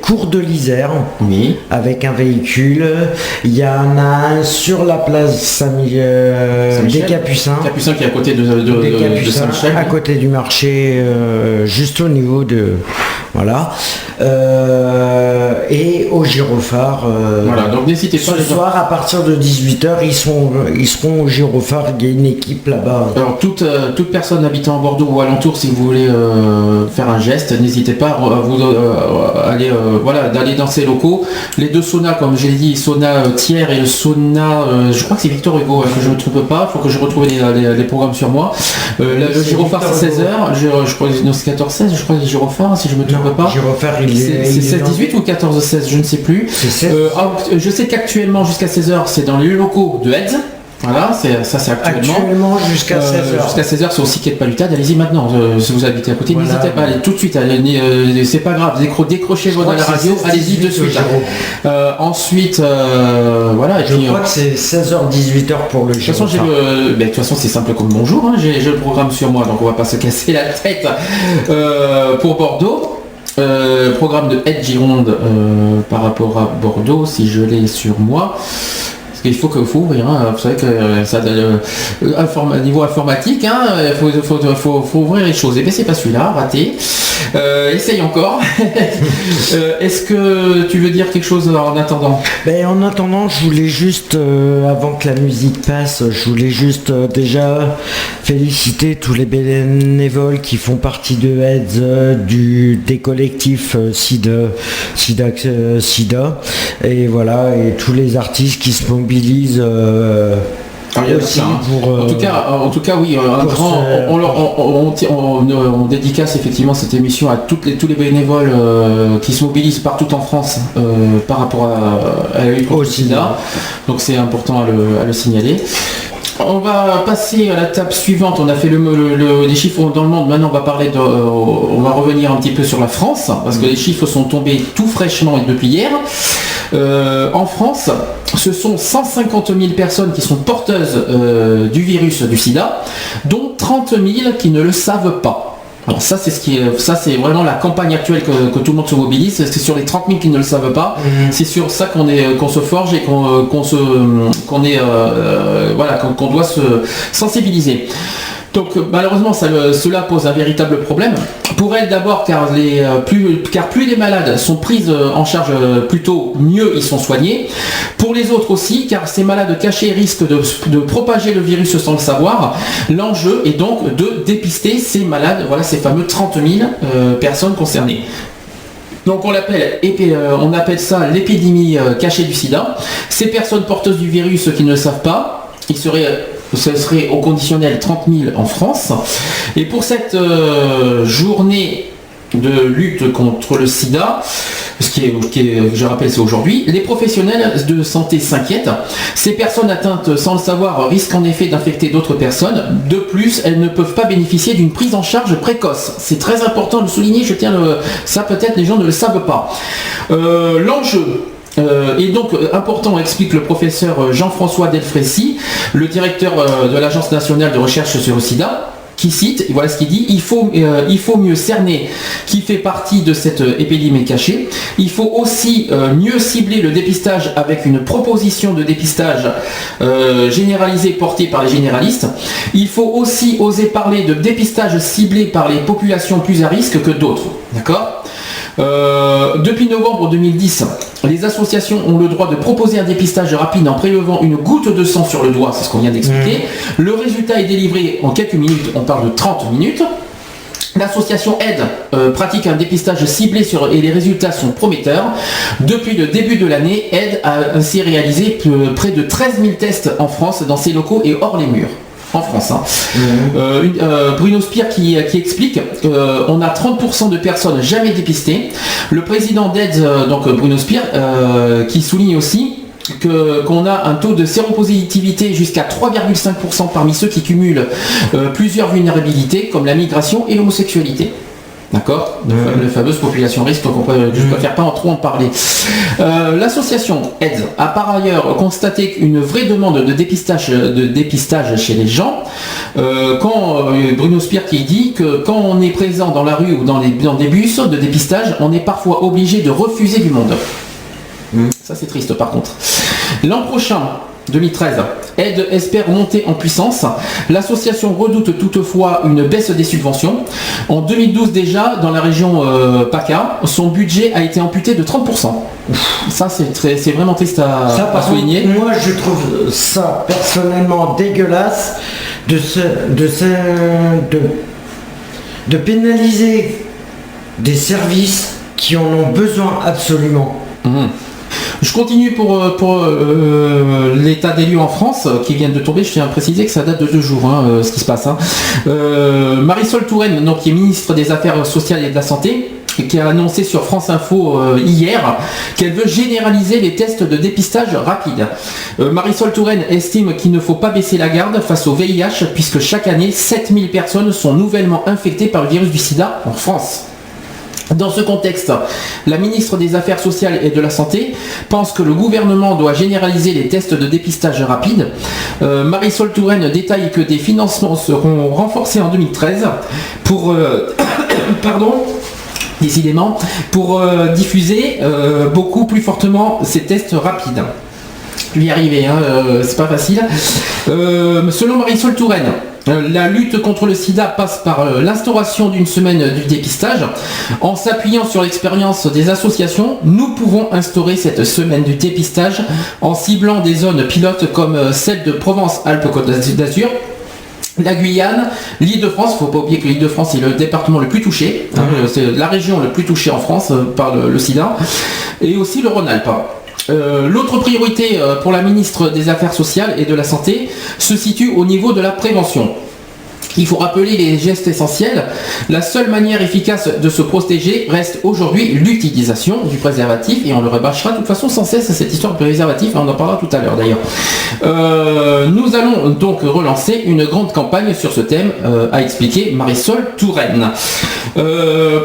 S5: cours de l'Isère avec un véhicule. Il y en a un sur la place des Capucins.
S4: Capucins qui est à côté de Saint-Michel.
S5: À côté du marché, juste au niveau de... Voilà. Et au Gyrophare.
S4: Voilà, donc n'hésitez pas.
S5: Ce soir, à partir de 18h, ils seront au Gyrophare. Il y a une équipe là-bas.
S4: Alors, toute personne habitant à Bordeaux ou alentour, si vous voulez faire un geste, n'hésitez pas à d'aller dans ces locaux. Les deux saunas, comme j'ai dit, sauna Thiers et le sauna, je crois que c'est Victor Hugo, que je ne me trompe pas. Il faut que je retrouve les programmes sur moi. Le Gyrophare, c'est 16h. Je crois que c'est 14-16, je crois que c'est Gyrophare, si je me trompe pas.
S5: Gyrophare,
S4: c'est 16-18 ou 14-16, je ne sais plus. Je sais qu'actuellement, jusqu'à 16h, c'est dans les locaux de Aids. Voilà, c'est actuellement
S5: jusqu'à 16h.
S4: Jusqu'à 16h, c'est aussi quai de Palutade. Allez-y maintenant, si vous habitez à côté, n'hésitez pas, allez tout de suite. C'est pas grave, décrochez votre la radio, allez-y de suite. Ensuite, voilà.
S5: Je crois que c'est 16h-18h pour le jeu.
S4: De toute façon, c'est simple comme bonjour. Hein, j'ai le programme sur moi, donc on va pas se casser la tête. Pour Bordeaux. Programme de Aids Gironde par rapport à Bordeaux, si je l'ai sur moi. Parce qu'il faut ouvrir, hein. Vous savez que ça niveau informatique, faut ouvrir les choses. Et bien c'est pas celui-là, raté. Essaye encore. Est-ce que tu veux dire quelque chose en attendant?
S5: En attendant, je voulais juste, avant que la musique passe, je voulais juste déjà féliciter tous les bénévoles qui font partie de Aids, des collectifs SIDA, et voilà, et tous les artistes qui se mobilisent. Aussi
S4: en tout cas, oui, un grand. On dédicace effectivement cette émission à tous les bénévoles qui se mobilisent partout en France par rapport à la lutte contre le sida. Donc c'est important à le signaler. On va passer à la table suivante. On a fait les chiffres dans le monde. Maintenant, on va revenir un petit peu sur la France parce que les chiffres sont tombés tout fraîchement depuis hier. En France, ce sont 150 000 personnes qui sont porteuses du virus du sida, dont 30 000 qui ne le savent pas. Alors ça c'est vraiment la campagne actuelle que tout le monde se mobilise. C'est sur les 30 000 qui ne le savent pas. C'est sur ça qu'on se forge et qu'on doit se sensibiliser. Donc malheureusement cela pose un véritable problème. Pour elle d'abord car plus les malades sont prises en charge plus tôt, mieux ils sont soignés. Pour les autres aussi car ces malades cachés risquent de propager le virus sans le savoir. L'enjeu est donc de dépister ces malades, voilà ces fameux 30 000 personnes concernées. Donc on appelle ça l'épidémie cachée du sida. Ces personnes porteuses du virus qui ne le savent pas, ce serait au conditionnel 30 000 en France. Et pour cette journée de lutte contre le sida, je rappelle c'est aujourd'hui, les professionnels de santé s'inquiètent. Ces personnes atteintes sans le savoir risquent en effet d'infecter d'autres personnes. De plus, elles ne peuvent pas bénéficier d'une prise en charge précoce. C'est très important de le souligner, ça peut-être les gens ne le savent pas. L'enjeu est donc important, explique le professeur Jean-François Delfrécy, le directeur de l'Agence nationale de recherche sur le sida, qui cite, et voilà ce qu'il dit, il faut mieux cerner qui fait partie de cette épidémie cachée, il faut aussi mieux cibler le dépistage avec une proposition de dépistage généralisée portée par les généralistes, il faut aussi oser parler de dépistage ciblé par les populations plus à risque que d'autres, d'accord ? Depuis novembre 2010, les associations ont le droit de proposer un dépistage rapide en prélevant une goutte de sang sur le doigt, c'est ce qu'on vient d'expliquer. Le résultat est délivré en quelques minutes, on parle de 30 minutes. L'association Aids pratique un dépistage ciblé et les résultats sont prometteurs. Depuis le début de l'année, Aids a ainsi réalisé près de 13 000 tests en France, dans ses locaux et hors les murs. En France. Bruno Spire qui explique on a 30% de personnes jamais dépistées. Le président d'Aids, donc Bruno Spire, qui souligne aussi qu'on a un taux de séropositivité jusqu'à 3,5% parmi ceux qui cumulent plusieurs vulnérabilités comme la migration et l'homosexualité. D'accord, la fameuse population risque, donc je préfère pas trop en parler. L'association AIDS a par ailleurs constaté une vraie demande de dépistage chez les gens. Quand Bruno Spire qui dit que quand on est présent dans la rue ou dans des bus de dépistage, on est parfois obligé de refuser du monde. Ça c'est triste par contre. L'an prochain, 2013, AIDS espère monter en puissance. L'association redoute toutefois une baisse des subventions. En 2012 déjà, dans la région PACA, son budget a été amputé de 30%. Ça c'est vraiment triste à souligner.
S5: Moi je trouve ça personnellement dégueulasse de pénaliser des services qui en ont besoin absolument.
S4: Je continue pour l'état des lieux en France qui vient de tomber. Je tiens à préciser que ça date de 2 jours, ce qui se passe. Marisol Touraine, donc, qui est ministre des Affaires sociales et de la Santé, qui a annoncé sur France Info hier qu'elle veut généraliser les tests de dépistage rapide. Marisol Touraine estime qu'il ne faut pas baisser la garde face au VIH puisque chaque année 7000 personnes sont nouvellement infectées par le virus du sida en France. Dans ce contexte, la ministre des Affaires sociales et de la Santé pense que le gouvernement doit généraliser les tests de dépistage rapide. Marisol Touraine détaille que des financements seront renforcés en 2013 pour pour diffuser beaucoup plus fortement ces tests rapides. Je vais y arriver, c'est pas facile. Selon Marisol Touraine, la lutte contre le sida passe par l'instauration d'une semaine du dépistage. En s'appuyant sur l'expérience des associations, nous pouvons instaurer cette semaine du dépistage en ciblant des zones pilotes comme celle de Provence-Alpes-Côte d'Azur, la Guyane, l'Île-de-France. Il ne faut pas oublier que l'Île-de-France est le département le plus touché, c'est la région le plus touchée en France par le sida, et aussi le Rhône-Alpes. L'autre priorité pour la ministre des Affaires sociales et de la Santé se situe au niveau de la prévention. Il faut rappeler les gestes essentiels. La seule manière efficace de se protéger reste aujourd'hui l'utilisation du préservatif, et on le rebâchera de toute façon sans cesse cette histoire de préservatif, on en parlera tout à l'heure d'ailleurs. Nous allons donc relancer une grande campagne sur ce thème, a expliqué Marisol Touraine.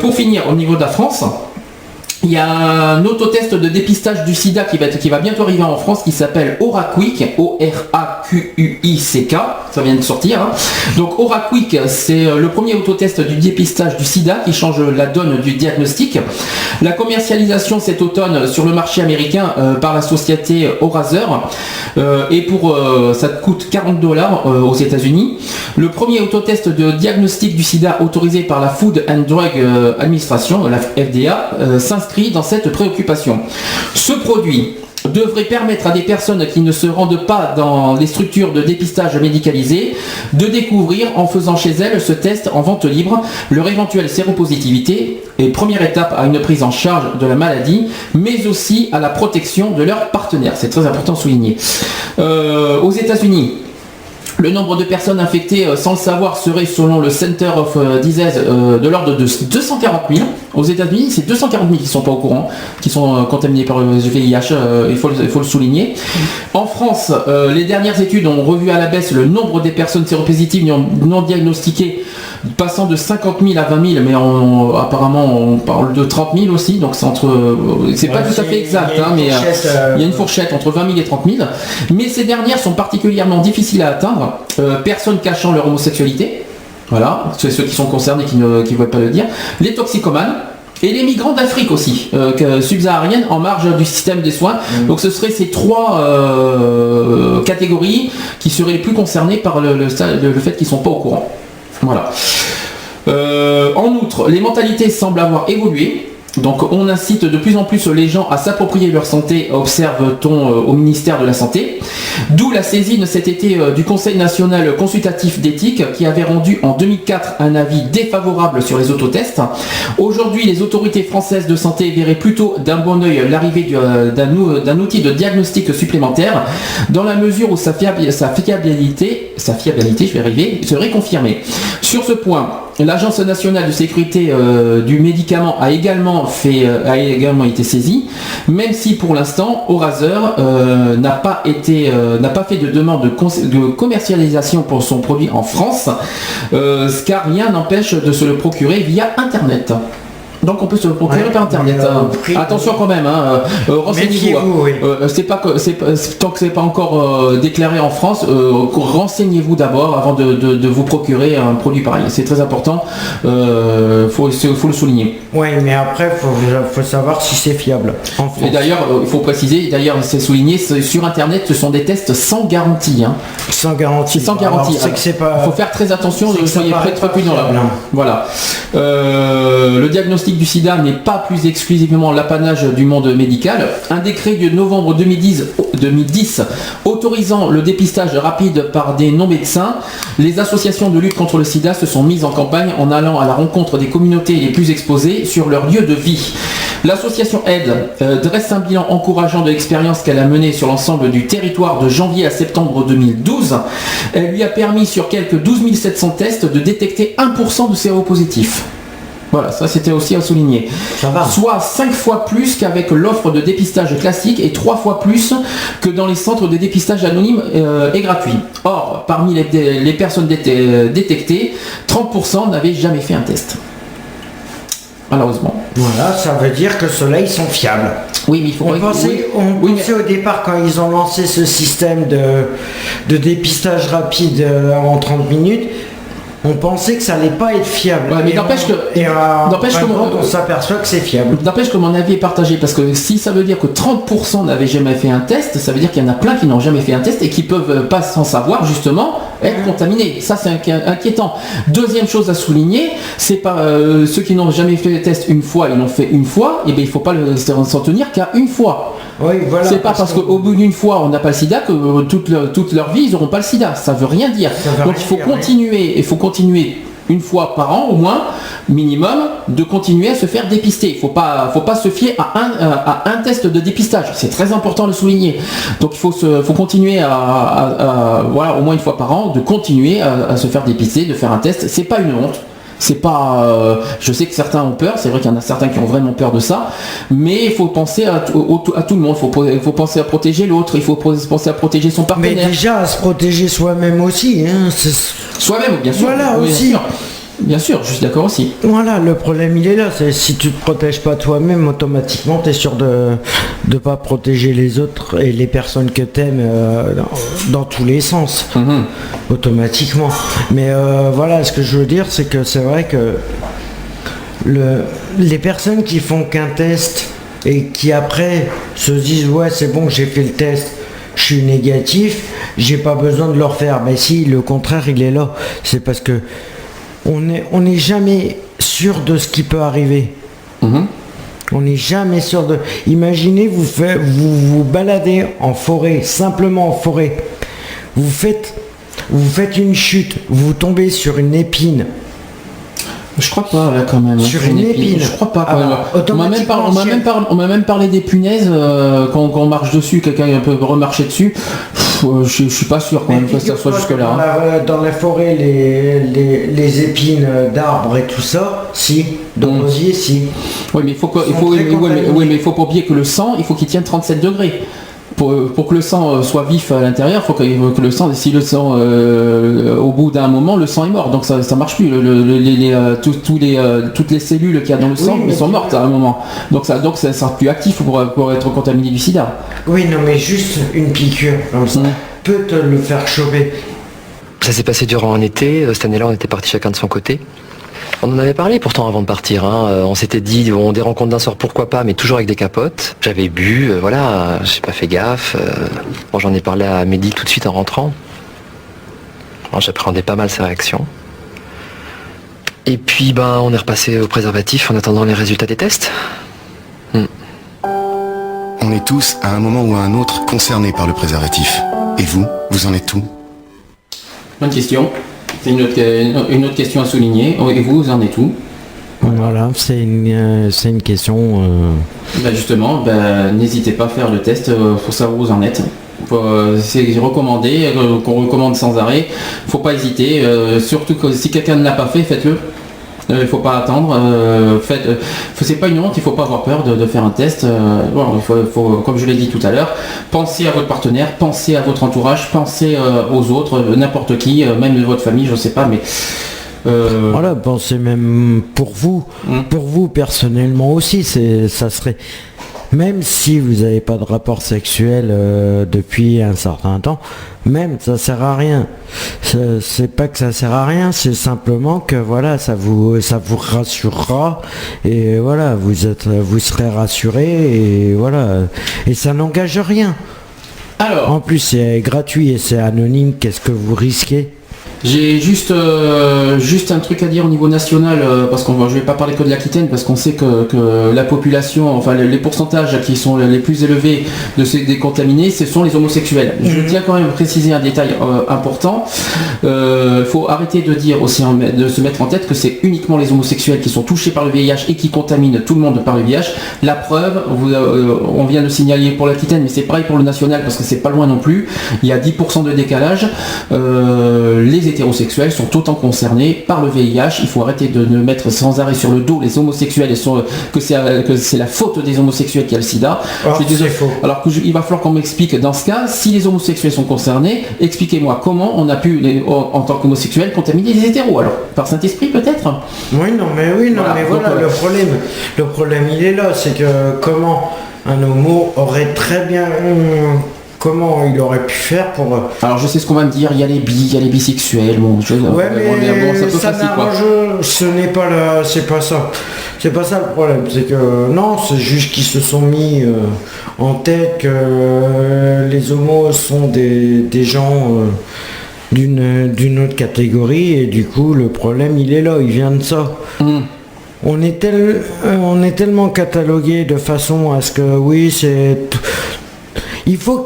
S4: Pour finir, au niveau de la France, il y a un autotest de dépistage du sida qui va bientôt arriver en France, qui s'appelle OraQuick, O-R-A-Q-U-I-C-K, ça vient de sortir. Donc OraQuick, c'est le premier autotest du dépistage du sida qui change la donne du diagnostic. La commercialisation cet automne sur le marché américain par la société Orazer, et ça coûte $40 aux États-Unis. Le premier autotest de diagnostic du sida autorisé par la Food and Drug Administration, la FDA, s'inscrit dans cette préoccupation. Ce produit devrait permettre à des personnes qui ne se rendent pas dans les structures de dépistage médicalisées de découvrir, en faisant chez elles ce test en vente libre, leur éventuelle séropositivité, et première étape à une prise en charge de la maladie, mais aussi à la protection de leurs partenaires. C'est très important de souligner. Aux États-Unis, le nombre de personnes infectées sans le savoir serait, selon le Center of Disease, de l'ordre de 240 000. Aux États-Unis, c'est 240 000 qui ne sont pas au courant, qui sont contaminés par le VIH, il faut le souligner. En France, les dernières études ont revu à la baisse le nombre des personnes séropositives non diagnostiquées, passant de 50 000 à 20 000, mais apparemment on parle de 30 000 aussi, donc c'est pas tout à fait exact, mais il y a une fourchette entre 20 000 et 30 000. Mais ces dernières sont particulièrement difficiles à atteindre. Personnes cachant leur homosexualité, voilà, c'est ceux qui sont concernés qui ne veulent pas le dire, les toxicomanes et les migrants d'Afrique aussi, subsaharienne, en marge du système des soins. Donc ce seraient ces 3 catégories qui seraient les plus concernées par le fait qu'ils ne sont pas au courant. Voilà. En outre, les mentalités semblent avoir évolué. Donc on incite de plus en plus les gens à s'approprier leur santé, observe-t-on au ministère de la Santé. D'où la saisine cet été du Conseil national consultatif d'éthique qui avait rendu en 2004 un avis défavorable sur les autotests. Aujourd'hui, les autorités françaises de santé verraient plutôt d'un bon œil l'arrivée d'un outil de diagnostic supplémentaire, dans la mesure où sa fiabilité, je vais arriver, serait confirmée. Sur ce point, L'Agence nationale de sécurité du médicament a également été saisie, même si pour l'instant, Oraser n'a pas fait de demande de commercialisation pour son produit en France, car rien n'empêche de se le procurer via Internet. Donc on peut se le procurer par Internet. Attention quand même, renseignez-vous. Tant que c'est pas encore déclaré en France, renseignez-vous d'abord avant de vous procurer un produit pareil. C'est très important. Faut le souligner.
S5: Oui, mais après faut savoir si c'est fiable. En France.
S4: Et d'ailleurs, il faut préciser. D'ailleurs, c'est souligné sur Internet, ce sont des tests sans garantie.
S5: Sans garantie.
S4: Sans garantie. Il faut faire très attention. Soyez très prudents là. Voilà. Le diagnostic du sida n'est pas plus exclusivement l'apanage du monde médical. Un décret de novembre 2010 autorisant le dépistage rapide par des non-médecins, les associations de lutte contre le sida se sont mises en campagne en allant à la rencontre des communautés les plus exposées sur leur lieu de vie. L'association AIDE dresse un bilan encourageant de l'expérience qu'elle a menée sur l'ensemble du territoire de janvier à septembre 2012. Elle lui a permis sur quelques 12 700 tests de détecter 1% de séropositifs. Voilà, ça c'était aussi à souligner. Soit 5 fois plus qu'avec l'offre de dépistage classique et 3 fois plus que dans les centres de dépistage anonymes et gratuits. Or, parmi les personnes détectées, 30% n'avaient jamais fait un test. Malheureusement.
S5: Voilà, ça veut dire que ceux-là, ils sont fiables.
S4: Oui, mais il faut...
S5: On pensait au départ, quand ils ont lancé ce système de dépistage rapide en 30 minutes, on pensait que ça allait pas être fiable.
S4: Ouais, mais n'empêche
S5: on s'aperçoit que c'est fiable.
S4: N'empêche que mon avis est partagé, parce que si ça veut dire que 30% n'avaient jamais fait un test, ça veut dire qu'il y en a plein qui n'ont jamais fait un test et qui peuvent pas sans savoir justement être contaminés. Ça c'est inquiétant. Deuxième chose à souligner, c'est pas ceux qui n'ont jamais fait le test une fois, ils l'ont fait une fois, et bien il faut pas s'en tenir qu'à une fois.
S5: Oui, voilà,
S4: c'est pas parce qu'au bout d'une fois on n'a pas le sida que toute leur vie ils n'auront pas le sida. Ça veut rien dire. Donc il faut continuer une fois par an au moins, minimum, de continuer à se faire dépister. Il faut pas se fier à un test de dépistage. C'est très important de le souligner. Donc il faut continuer voilà, au moins une fois par an, de continuer à se faire dépister, de faire un test. C'est pas une honte. C'est pas. Je sais que certains ont peur. C'est vrai qu'il y en a certains qui ont vraiment peur de ça. Mais il faut penser à tout le monde. Il faut penser à protéger l'autre. Il faut penser à protéger son partenaire.
S5: Mais déjà à se protéger soi-même aussi.
S4: Soi-même, bien sûr.
S5: Voilà
S4: oui,
S5: aussi.
S4: Bien sûr, je suis d'accord aussi.
S5: Voilà, le problème il est là, c'est si tu te protèges pas toi-même, automatiquement tu es sûr de pas protéger les autres et les personnes que t'aimes dans tous les sens. Automatiquement. Mais voilà, ce que je veux dire, c'est que c'est vrai que les personnes qui font qu'un test et qui après se disent ouais c'est bon, j'ai fait le test, je suis négatif, j'ai pas besoin de le refaire. Mais si, le contraire il est là, c'est parce que on n'est jamais sûr de ce qui peut arriver. On n'est jamais sûr de... Imaginez, vous baladez en forêt, simplement en forêt. Vous faites une chute, vous tombez sur une épine.
S4: Je crois pas là quand même.
S5: Sur une épine.
S4: Je crois pas quand même. On m'a même parlé des punaises quand on marche dessus, quelqu'un peut remarcher dessus. Je suis pas sûr quand même que ça soit jusque là.
S5: Dans la forêt, les épines d'arbres et tout ça, si, de rosier, si.
S4: Oui, mais il faut pas oublier que le sang, il faut qu'il tienne 37 degrés. Pour que le sang soit vif à l'intérieur, il faut que le sang, si le sang, au bout d'un moment, le sang est mort, donc ça marche plus. Toutes les cellules qu'il y a dans le sang, elles sont mortes à un moment. Donc ça sera plus actif pour être contaminé du sida.
S5: Oui, non, mais juste une piqûre comme ça peut te le faire choper.
S8: Ça s'est passé durant un été. Cette année-là, on était partis chacun de son côté. On en avait parlé pourtant avant de partir. On s'était dit, des rencontres d'un soir, pourquoi pas, mais toujours avec des capotes. J'avais bu, voilà, j'ai pas fait gaffe. Bon, j'en ai parlé à Mehdi tout de suite en rentrant. Bon, j'appréhendais pas mal ses réactions. Et puis, on est repassé au préservatif en attendant les résultats des tests.
S9: On est tous, à un moment ou à un autre, concernés par le préservatif. Et vous en êtes où?
S4: Bonne question. C'est une autre question à souligner. Et vous en êtes où?
S5: Voilà, c'est une question...
S4: Justement, n'hésitez pas à faire le test pour savoir où vous en êtes. C'est recommandé, qu'on recommande sans arrêt. Faut pas hésiter. Surtout que si quelqu'un ne l'a pas fait, faites-le. Il faut pas attendre. C'est pas une honte, il faut pas avoir peur de faire un test. Bon, il faut, comme je l'ai dit tout à l'heure, penser à votre partenaire, penser à votre entourage, penser aux autres, n'importe qui, même de votre famille, je sais pas, mais.
S5: Voilà, pensez même pour vous personnellement aussi, ça serait. Même si vous n'avez pas de rapport sexuel depuis un certain temps, même ça sert à rien. C'est pas que ça sert à rien, c'est simplement que voilà, ça vous rassurera et voilà, vous serez rassuré et voilà, et ça n'engage rien.
S4: Alors,
S5: en plus c'est gratuit et c'est anonyme, qu'est-ce que vous risquez?
S4: J'ai juste un truc à dire au niveau national, parce qu'on je vais pas parler que de l'Aquitaine, parce qu'on sait que la population, enfin les pourcentages qui sont les plus élevés de ces décontaminés, ce sont les homosexuels. Je tiens quand même à préciser un détail important. Faut arrêter de dire aussi, de se mettre en tête que c'est uniquement les homosexuels qui sont touchés par le VIH et qui contaminent tout le monde par le VIH. La preuve, on vient de signaler pour l'Aquitaine, mais c'est pareil pour le national, parce que c'est pas loin non plus. Il y a 10% de décalage. Les hétérosexuels sont autant concernés par le VIH. Il faut arrêter de mettre sans arrêt sur le dos les homosexuels et que c'est la faute des homosexuels qui a le sida.
S5: C'est faux.
S4: Alors il va falloir qu'on m'explique dans ce cas, si les homosexuels sont concernés, expliquez-moi comment on a pu, en tant qu'homosexuels, contaminer les hétéros. Alors, par Saint-Esprit peut-être?
S5: Mais voilà, le problème il est là, c'est que comment un homo aurait très bien... Comment il aurait pu faire pour...
S4: Alors je sais ce qu'on va me dire, il y a les bisexuels,
S5: ça n'arrange, ce n'est pas là, c'est pas ça le problème, c'est que non, c'est juste qu'ils se sont mis en tête que les homos sont des gens d'une autre catégorie et du coup le problème il est là, il vient de ça. On est tellement catalogué de façon à ce que oui c'est... Il faut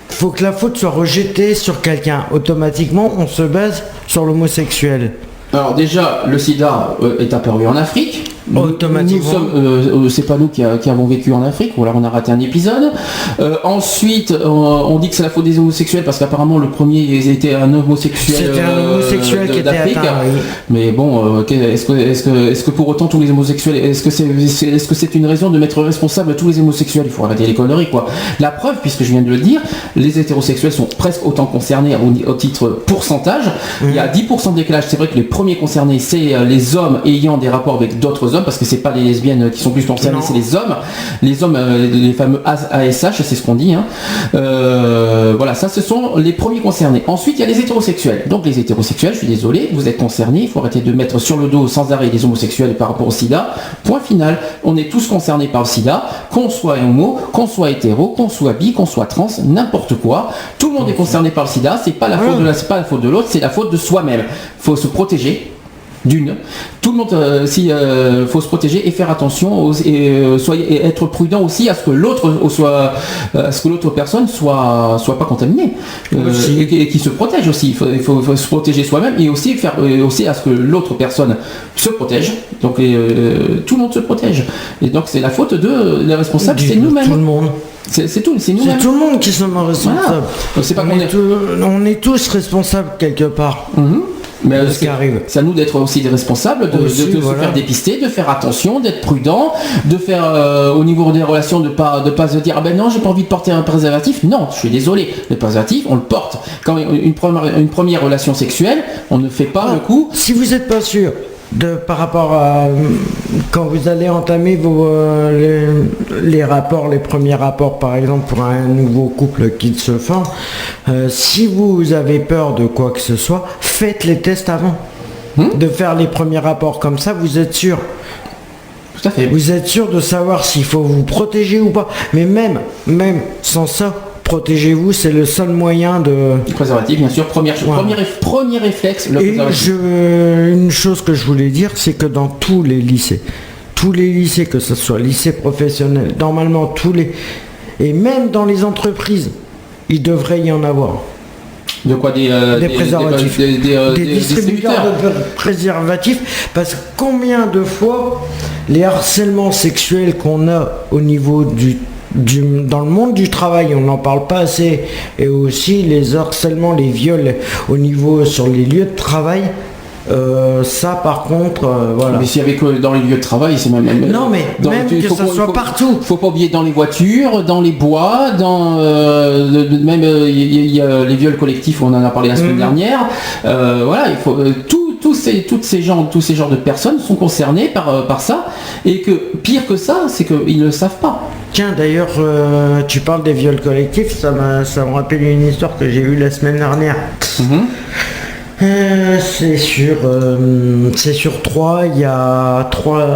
S5: faut que la faute soit rejetée sur quelqu'un. Automatiquement, on se base sur l'homosexuel.
S4: Alors déjà, le sida est apparu en Afrique.
S5: Automatiquement.
S4: C'est pas nous qui avons vécu en Afrique, ou alors on a raté un épisode. Ensuite, on dit que c'est la faute des homosexuels parce qu'apparemment le premier était un homosexuel.
S5: C'était un homosexuel qui était atteint, oui.
S4: Mais bon, est-ce que pour autant tous les homosexuels, est-ce que c'est une raison de mettre responsable tous les homosexuels? Il faut arrêter les conneries, quoi. La preuve, puisque je viens de le dire, les hétérosexuels sont presque autant concernés au titre pourcentage. Il y a 10% de décalage. C'est vrai que les premiers concernés, c'est les hommes ayant des rapports avec d'autres hommes, parce que c'est pas les lesbiennes qui sont plus concernées, c'est les hommes, les fameux ASH, c'est ce qu'on dit. Voilà, ça ce sont les premiers concernés. Ensuite, il y a les hétérosexuels. Donc les hétérosexuels, je suis désolé, vous êtes concernés. Il faut arrêter de mettre sur le dos sans arrêt les homosexuels par rapport au SIDA. Point final. On est tous concernés par le SIDA, qu'on soit homo, qu'on soit hétéro, qu'on soit bi, qu'on soit trans, n'importe quoi. Tout le monde est concerné par le SIDA. C'est pas la faute c'est pas la faute de l'autre, c'est la faute de soi-même. Faut se protéger. Tout le monde, faut se protéger et faire attention et être prudent aussi à ce que l'autre personne soit pas contaminée et qui se protège aussi. Il faut se protéger soi-même et aussi faire aussi à ce que l'autre personne se protège. Donc tout le monde se protège. Et donc c'est la faute de les responsables, c'est nous-mêmes.
S5: Tout le monde.
S4: C'est nous-mêmes. C'est
S5: tout le monde qui sommes responsables. Voilà.
S4: Donc, c'est pas
S5: on est tous responsables quelque part.
S4: Mais c'est à nous d'être aussi des responsables, de se faire dépister, de faire attention, d'être prudent, de faire au niveau des relations, de pas se dire ah ben non j'ai pas envie de porter un préservatif. Non, je suis désolé, le préservatif on le porte. Quand une première relation sexuelle, on ne fait pas le coup.
S5: Si vous n'êtes pas sûr par rapport à quand vous allez entamer les rapports, les premiers rapports par exemple pour un nouveau couple qui se forme, si vous avez peur de quoi que ce soit, faites les tests avant de faire les premiers rapports, comme ça vous êtes sûr.
S4: Tout à fait.
S5: Vous êtes sûr de savoir s'il faut vous protéger ou pas. Mais même sans ça, protégez-vous, c'est le seul moyen de...
S4: Le préservatif, bien sûr, premier réflexe, le préservatif.
S5: Une chose que je voulais dire, c'est que dans tous les lycées, que ce soit lycée professionnel, normalement et même dans les entreprises, il devrait y en avoir.
S4: De quoi des
S5: préservatifs, des distributeurs de préservatifs, parce que combien de fois les harcèlements sexuels qu'on a au niveau dans le monde du travail, on n'en parle pas assez, et aussi les harcèlements, les viols au niveau sur les lieux de travail, Ça par contre, voilà.
S4: Mais s'il y avait que dans les lieux de travail, c'est même...
S5: Non mais même que ça soit partout.
S4: Faut pas oublier dans les voitures, dans les bois, dans même il y a les viols collectifs, on en a parlé la semaine dernière. Voilà, il faut tous ces genres de personnes sont concernées par ça, et que pire que ça, c'est qu'ils ne le savent pas.
S5: Tiens, d'ailleurs, tu parles des viols collectifs, ça me rappelle une histoire que j'ai eue la semaine dernière. C'est sur Troyes, il y a 3...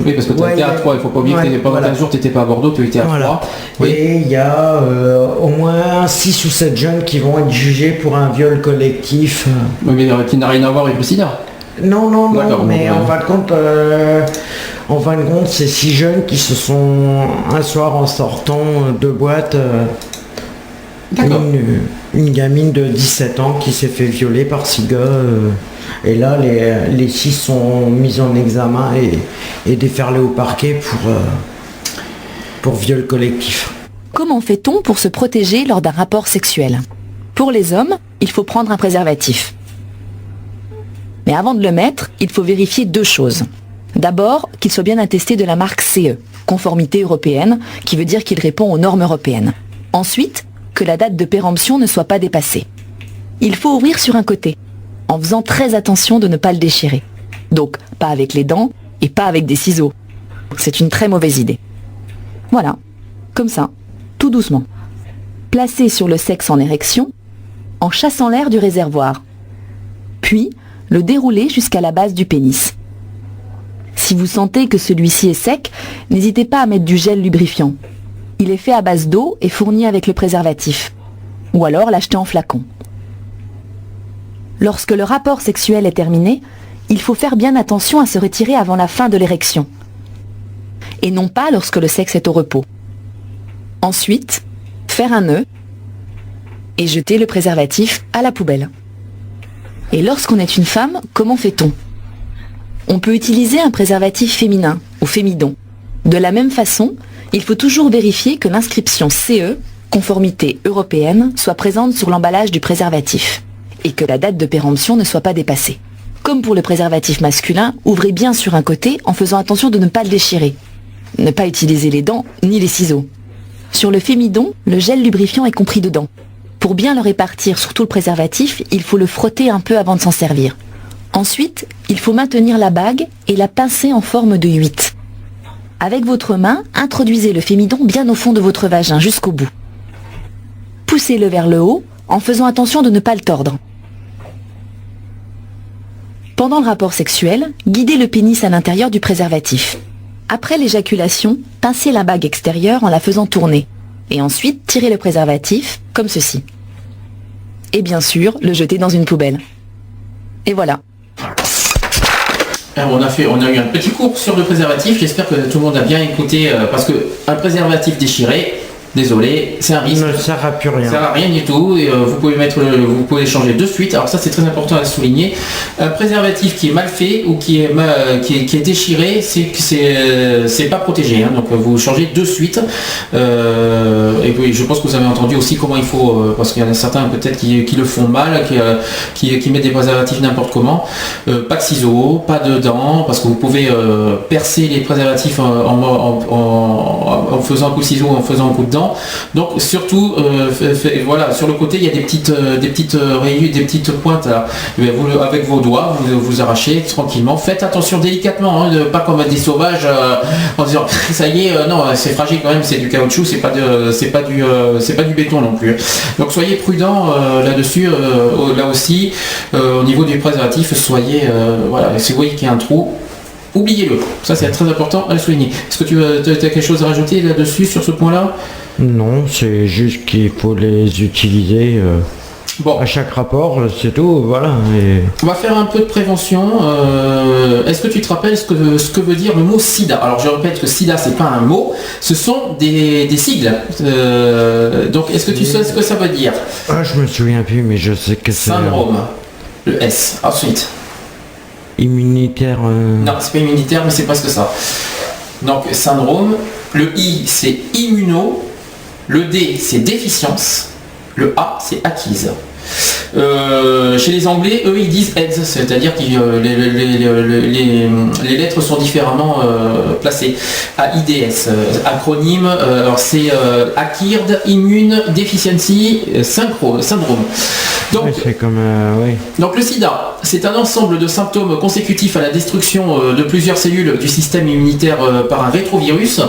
S4: Oui, parce que tu étais à Troyes, il faut pas oublier que pendant 15 jours tu n'étais pas à Bordeaux, tu étais à Troyes. Oui.
S5: Et il y a au moins 6 ou 7 jeunes qui vont être jugés pour un viol collectif.
S4: Oui, mais qui n'a rien à voir avec le sida.
S5: Non, mais en fin de compte, c'est 6 jeunes qui se sont, un soir en sortant de boîte, une gamine de 17 ans qui s'est fait violer par 6 gars. Et là, les 6 sont mis en examen et déferlés au parquet pour viol collectif.
S6: Comment fait-on pour se protéger lors d'un rapport sexuel ? Pour les hommes, il faut prendre un préservatif. Mais avant de le mettre, il faut vérifier 2 choses. D'abord, qu'il soit bien attesté de la marque CE, conformité européenne, qui veut dire qu'il répond aux normes européennes. Ensuite, que la date de péremption ne soit pas dépassée. Il faut ouvrir sur un côté, en faisant très attention de ne pas le déchirer. Donc, pas avec les dents et pas avec des ciseaux. C'est une très mauvaise idée. Voilà, comme ça, tout doucement. Placez sur le sexe en érection, en chassant l'air du réservoir. Puis, le dérouler jusqu'à la base du pénis. Si vous sentez que celui-ci est sec, n'hésitez pas à mettre du gel lubrifiant. Il est fait à base d'eau et fourni avec le préservatif. Ou alors l'acheter en flacon. Lorsque le rapport sexuel est terminé, il faut faire bien attention à se retirer avant la fin de l'érection. Et non pas lorsque le sexe est au repos. Ensuite, faire un nœud et jeter le préservatif à la poubelle. Et lorsqu'on est une femme, comment fait-on ? On peut utiliser un préservatif féminin ou fémidon. De la même façon, il faut toujours vérifier que l'inscription CE, conformité européenne, soit présente sur l'emballage du préservatif et que la date de péremption ne soit pas dépassée. Comme pour le préservatif masculin, ouvrez bien sur un côté en faisant attention de ne pas le déchirer. Ne pas utiliser les dents ni les ciseaux. Sur le fémidon, le gel lubrifiant est compris dedans. Pour bien le répartir sur tout le préservatif, il faut le frotter un peu avant de s'en servir. Ensuite, il faut maintenir la bague et la pincer en forme de 8. Avec votre main, introduisez le fémidon bien au fond de votre vagin jusqu'au bout. Poussez-le vers le haut en faisant attention de ne pas le tordre. Pendant le rapport sexuel, guidez le pénis à l'intérieur du préservatif. Après l'éjaculation, pincez la bague extérieure en la faisant tourner. Et ensuite, tirez le préservatif, comme ceci. Et bien sûr, le jeter dans une poubelle. Et voilà.
S4: Alors on a eu un petit cours sur le préservatif, j'espère que tout le monde a bien écouté, parce que un préservatif déchiré, désolé, c'est un risque.
S5: Ne sert à plus rien.
S4: Ça sert à rien du tout, et vous pouvez le changer de suite. Alors ça c'est très important à souligner. Un préservatif qui est mal fait ou qui est déchiré, c'est pas protégé, hein. Donc vous changez de suite. Et puis je pense que vous avez entendu aussi comment il faut, parce qu'il y en a certains peut-être qui le font mal, qui mettent des préservatifs n'importe comment. Pas de ciseaux, pas de dents, parce que vous pouvez percer les préservatifs en faisant un coup de ciseau, en faisant un coup de dent. Donc surtout, voilà, sur le côté il y a des petites rayures, des petites pointes là. Avec vos doigts, vous arrachez tranquillement. Faites attention délicatement, hein, pas comme des sauvages en disant ça y est, non, c'est fragile quand même, c'est du caoutchouc, c'est pas du béton non plus. Donc soyez prudents là-dessus, là aussi, au niveau du préservatif, soyez, voilà, si vous voyez qu'il y a un trou, oubliez-le. Ça c'est très important à le souligner. Est-ce que tu as quelque chose à rajouter là-dessus sur ce point-là ?
S5: Non, c'est juste qu'il faut les utiliser à chaque rapport, c'est tout, voilà. Et...
S4: On va faire un peu de prévention. Est-ce que tu te rappelles ce que veut dire le mot sida ? Alors je répète que sida c'est pas un mot, ce sont des sigles. Donc est-ce que tu sais ce que ça veut dire ?
S5: Je me souviens plus, mais je sais que c'est...
S4: Syndrome. Le S. Ensuite.
S5: Immunitaire.
S4: Non, c'est pas immunitaire, mais c'est presque ça. Donc syndrome. Le I c'est immuno. Le D c'est déficience. Le A c'est acquise. Chez les Anglais, eux, ils disent AIDS, c'est-à-dire que les lettres sont différemment placées. AIDS, acronyme, alors c'est Acquired Immune Deficiency Syndrome. Donc,
S5: c'est comme,
S4: donc le sida, c'est un ensemble de symptômes consécutifs à la destruction de plusieurs cellules du système immunitaire par un rétrovirus.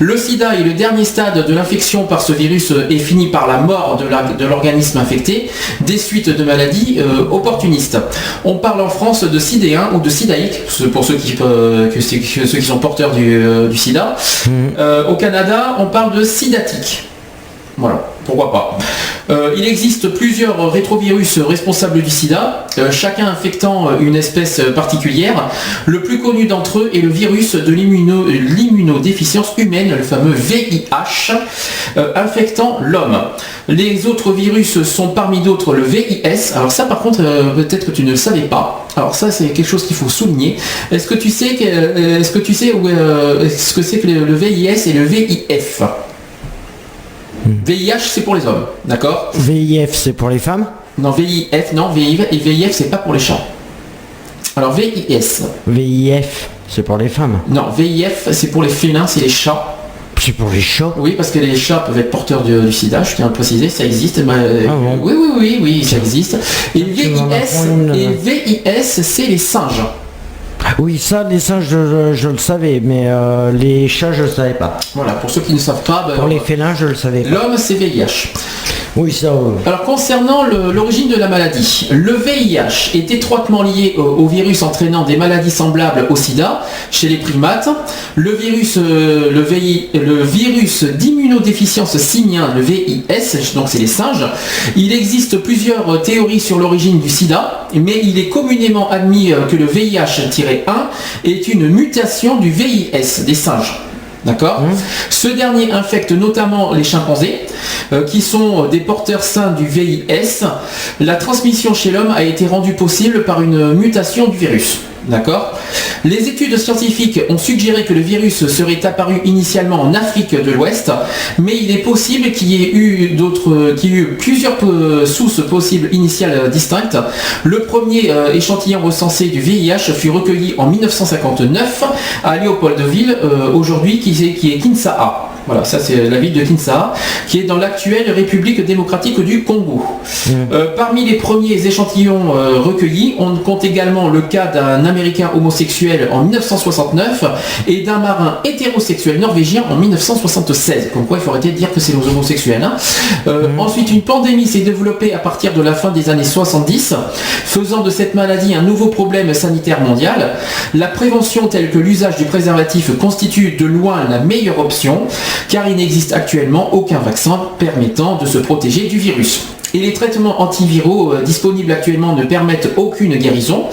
S4: Le sida est le dernier stade de l'infection par ce virus et finit par la mort de l'organisme infecté des suites de maladies opportunistes. On parle en France de sidéen ou de sidaïque, pour ceux qui sont porteurs du sida. Au Canada, on parle de sidatique. Voilà, pourquoi pas. Il existe plusieurs rétrovirus responsables du sida, chacun infectant une espèce particulière. Le plus connu d'entre eux est le virus de l'immunodéficience humaine, le fameux VIH, infectant l'homme. Les autres virus sont parmi d'autres le VIS. Alors ça par contre, peut-être que tu ne le savais pas. Alors ça c'est quelque chose qu'il faut souligner. Est-ce que tu sais ce que c'est que le VIS et le VIF ? VIH c'est pour les hommes, d'accord ?
S5: VIF c'est pour les femmes ?
S4: Non, VIF, non, VIF et VIF c'est pas pour les chats. Alors VIS.
S5: VIF c'est pour les femmes ?
S4: Non, VIF c'est pour les félins, c'est les chats.
S5: C'est pour les chats ?
S4: Oui, parce que les chats peuvent être porteurs du sida, je tiens à le préciser, ça existe.
S5: Bon.
S4: Oui, ça existe. Et VIS c'est les singes.
S5: Oui, ça, les singes, je le savais, mais les chats, je le savais pas.
S4: Voilà, pour ceux qui ne savent pas...
S5: Pour les félins, je le savais pas.
S4: L'homme, c'est VIH.
S5: Oui, ça...
S4: Alors, concernant l'origine de la maladie, le VIH est étroitement lié au virus entraînant des maladies semblables au sida chez les primates. Le virus d'immunodéficience simien, le VIS, donc c'est les singes. Il existe plusieurs théories sur l'origine du sida, mais il est communément admis que le VIH-1 est une mutation du VIS des singes. D'accord ? Ce dernier infecte notamment les chimpanzés, qui sont des porteurs sains du VIS. La transmission chez l'homme a été rendue possible par une mutation du virus. D'accord ? Les études scientifiques ont suggéré que le virus serait apparu initialement en Afrique de l'Ouest, mais il est possible qu'il y ait eu plusieurs sources possibles initiales distinctes. Le premier échantillon recensé du VIH fut recueilli en 1959 à Léopoldville, aujourd'hui qui est Kinshasa. Voilà, ça c'est la ville de Kinshasa, qui est dans l'actuelle République démocratique du Congo. Parmi les premiers échantillons recueillis, on compte également le cas d'un Américain homosexuel en 1969 et d'un marin hétérosexuel norvégien en 1976. Comme quoi il faut arrêter de dire que c'est nos homosexuels. Hein. Ensuite, une pandémie s'est développée à partir de la fin des années 70, faisant de cette maladie un nouveau problème sanitaire mondial. La prévention telle que l'usage du préservatif constitue de loin la meilleure option, car il n'existe actuellement aucun vaccin permettant de se protéger du virus. Et les traitements antiviraux disponibles actuellement ne permettent aucune guérison.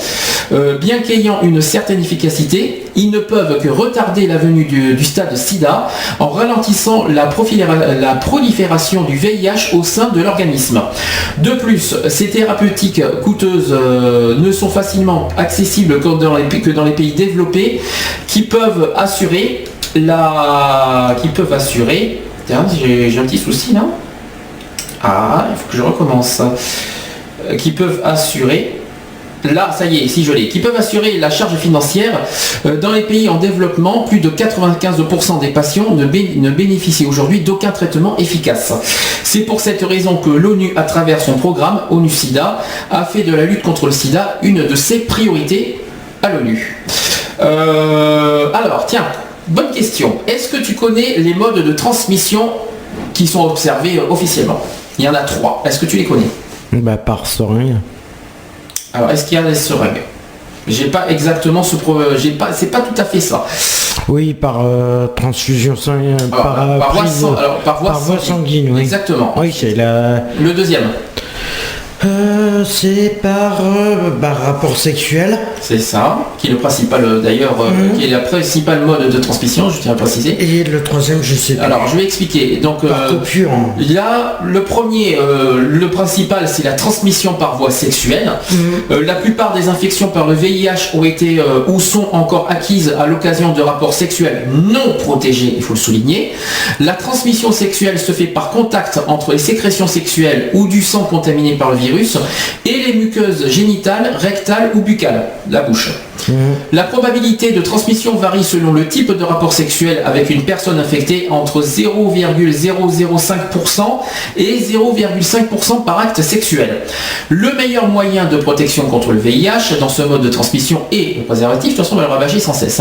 S4: Bien qu'ayant une certaine efficacité, ils ne peuvent que retarder la venue du stade sida en ralentissant la prolifération du VIH au sein de l'organisme. De plus, ces thérapeutiques coûteuses ne sont facilement accessibles que dans les pays développés qui peuvent assurer... Tiens, j'ai un petit souci là. Ah, il faut que je recommence. Qui peuvent assurer... Là, ça y est, si je l'ai. Qui peuvent assurer la charge financière. Dans les pays en développement, plus de 95% des patients ne bénéficient aujourd'hui d'aucun traitement efficace. C'est pour cette raison que l'ONU, à travers son programme ONU-SIDA, a fait de la lutte contre le sida une de ses priorités à l'ONU. Alors, tiens, bonne question. Est-ce que tu connais les modes de transmission qui sont observés officiellement ? Il y en a 3. Est-ce que tu les connais ?
S5: Par seringue.
S4: Alors, est-ce qu'il y a des seringues ? J'ai pas exactement c'est pas tout à fait ça.
S5: Oui, par transfusion sanguine, par voie sanguine. Oui.
S4: Exactement.
S5: Oui, c'est
S4: le deuxième.
S5: C'est par rapport sexuel.
S4: C'est ça, qui est le principal d'ailleurs, qui est la principale mode de transmission, je tiens à préciser.
S5: Et le troisième, je sais pas.
S4: Alors je vais expliquer. Donc là, le premier, le principal, c'est la transmission par voie sexuelle. La plupart des infections par le VIH ont été ou sont encore acquises à l'occasion de rapports sexuels non protégés, il faut le souligner. La transmission sexuelle se fait par contact entre les sécrétions sexuelles ou du sang contaminé par le virus. virus, et les muqueuses génitales, rectales ou buccales, la bouche. La probabilité de transmission varie selon le type de rapport sexuel avec une personne infectée entre 0,005% et 0,5% par acte sexuel. Le meilleur moyen de protection contre le VIH dans ce mode de transmission est le préservatif. De toute façon, on va le ravager sans cesse.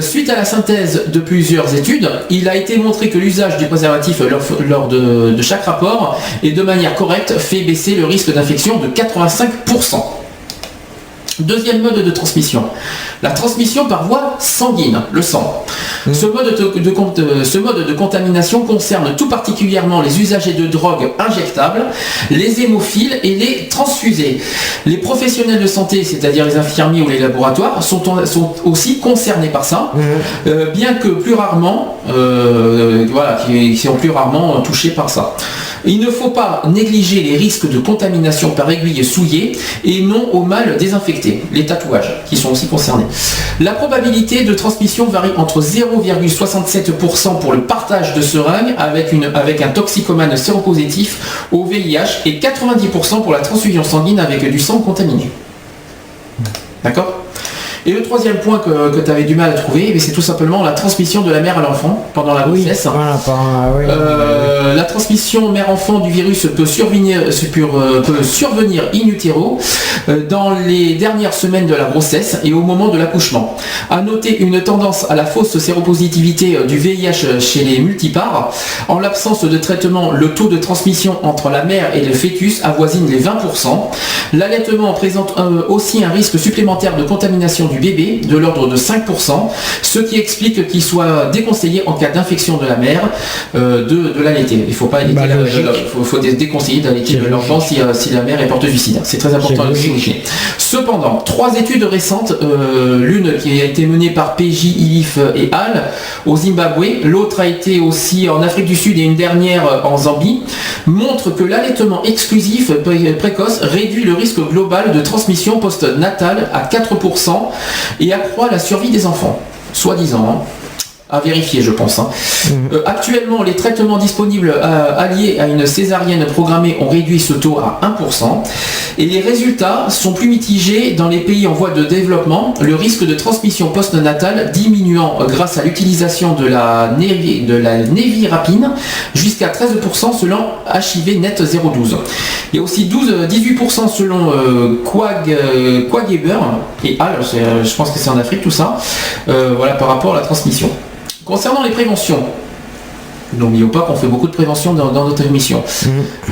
S4: Suite à la synthèse de plusieurs études, il a été montré que l'usage du préservatif lors de chaque rapport et de manière correcte fait baisser le risque d'infection de 85%. Deuxième mode de transmission, la transmission par voie sanguine, le sang. Ce mode de contamination concerne tout particulièrement les usagers de drogues injectables, les hémophiles et les transfusés. Les professionnels de santé, c'est-à-dire les infirmiers ou les laboratoires, sont aussi concernés par ça, bien que plus rarement, qui sont plus rarement touchés par ça. Il ne faut pas négliger les risques de contamination par aiguille souillée et non au mal désinfecté, les tatouages qui sont aussi concernés. La probabilité de transmission varie entre 0,67% pour le partage de seringues avec un toxicomane séropositif au VIH et 90% pour la transfusion sanguine avec du sang contaminé. D'accord ? Et le troisième point que tu avais du mal à trouver, c'est tout simplement la transmission de la mère à l'enfant pendant la grossesse. La transmission mère-enfant du virus peut survenir in utero dans les dernières semaines de la grossesse et au moment de l'accouchement. À noter une tendance à la fausse séropositivité du VIH chez les multipares. En l'absence de traitement, le taux de transmission entre la mère et le fœtus avoisine les 20%. L'allaitement présente aussi un risque supplémentaire de contamination du bébé de l'ordre de 5%, ce qui explique qu'il soit déconseillé en cas d'infection de la mère de l'allaiter. Il ne faut pas allaiter faut déconseiller d'allaiter l'enfant si la mère est porteuse du sida. C'est très important de le souligner. Cependant, 3 études récentes, l'une qui a été menée par PJ, ILIF et HAL au Zimbabwe, l'autre a été aussi en Afrique du Sud et une dernière en Zambie, montrent que l'allaitement exclusif précoce réduit le risque global de transmission post-natale à 4% et accroît la survie des enfants, soi-disant. À vérifier, je pense. Actuellement, les traitements disponibles alliés à une césarienne programmée ont réduit ce taux à 1%. Et les résultats sont plus mitigés dans les pays en voie de développement, le risque de transmission post-natale diminuant grâce à l'utilisation de la névirapine jusqu'à 13% selon HIV Net 012. Il y a aussi 18% selon Quaggeber et HAL, je pense que c'est en Afrique tout ça, par rapport à la transmission. Concernant les préventions, n'oublions pas qu'on fait beaucoup de prévention dans notre émission.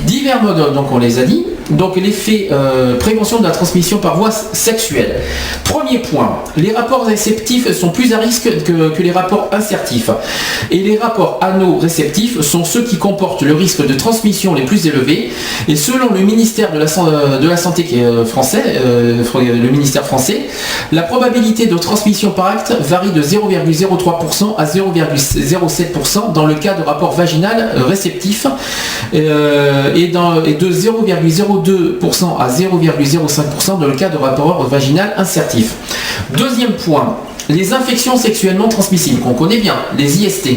S4: Divers modes, donc on les a dit. Donc l'effet prévention de la transmission par voie sexuelle. Premier point, les rapports réceptifs sont plus à risque que les rapports insertifs. Et les rapports anaux-réceptifs sont ceux qui comportent le risque de transmission les plus élevés. Et selon le ministère de la Santé qui est français, le ministère français, la probabilité de transmission par acte varie de 0,03% à 0,07% dans le cas de rapport vaginal réceptif et de 0,02% à 0,05% dans le cas de rapport vaginal insertif. Deuxième point, les infections sexuellement transmissibles, qu'on connaît bien, les IST,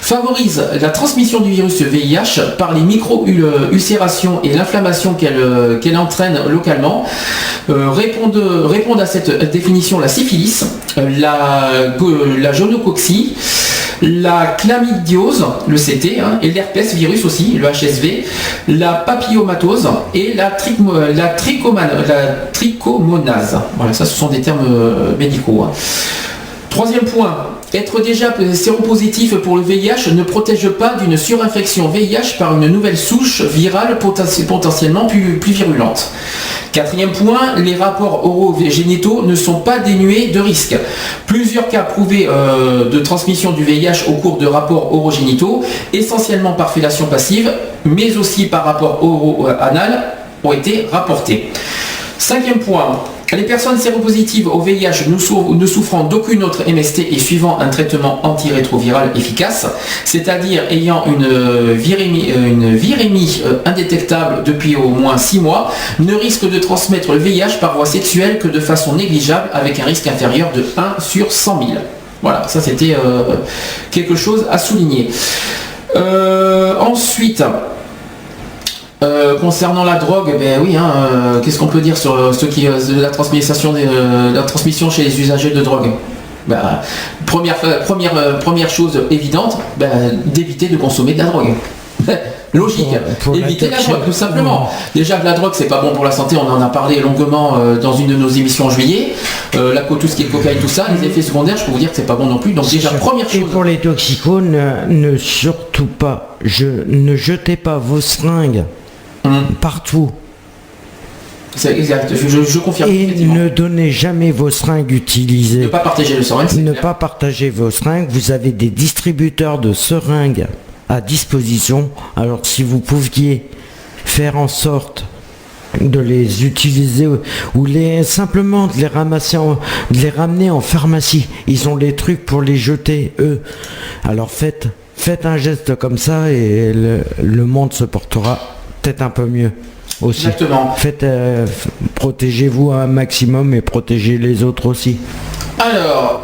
S4: favorisent la transmission du virus VIH par les micro-ulcérations et l'inflammation qu'elle entraîne localement. Répondent à cette définition la syphilis, la gonococcie, la chlamydiose, le CT, et l'herpès virus aussi, le HSV, la papillomatose et la trichomonase. Voilà, ça ce sont des termes médicaux. Troisième point, être déjà séropositif pour le VIH ne protège pas d'une surinfection VIH par une nouvelle souche virale potentiellement plus virulente. Quatrième point, les rapports orogénitaux ne sont pas dénués de risques. Plusieurs cas prouvés de transmission du VIH au cours de rapports orogénitaux, essentiellement par fellation passive, mais aussi par rapport oro-anal, ont été rapportés. Cinquième point, les personnes séropositives au VIH ne souffrant d'aucune autre MST et suivant un traitement antirétroviral efficace, c'est-à-dire ayant une virémie indétectable depuis au moins 6 mois, ne risquent de transmettre le VIH par voie sexuelle que de façon négligeable avec un risque inférieur de 1 sur 100 000. Voilà, ça c'était quelque chose à souligner. Ensuite, Concernant la drogue, ben oui, qu'est-ce qu'on peut dire sur ce qui la transmission chez les usagers de drogue? Première chose évidente, d'éviter de consommer de la drogue. Logique, éviter la drogue tout simplement. Déjà que la drogue c'est pas bon pour la santé, on en a parlé longuement dans une de nos émissions en juillet. Tout ce qui est cocaïne, tout ça, les effets secondaires, je peux vous dire que c'est pas bon non plus. Donc déjà première chose.
S5: Et pour les toxicos, ne surtout pas, ne jetez pas vos seringues partout.
S4: C'est exact, je confirme.
S5: Et ne donnez jamais vos seringues utilisées.
S4: Ne pas partager le seringue.
S5: Ne pas partager vos seringues. Vous avez des distributeurs de seringues à disposition. Alors si vous pouviez faire en sorte de les utiliser ou simplement de les ramasser, de les ramener en pharmacie. Ils ont les trucs pour les jeter eux. Alors faites un geste comme ça et le monde se portera peut-être un peu mieux aussi.
S4: Exactement.
S5: Protégez-vous un maximum et protégez les autres aussi.
S4: Alors,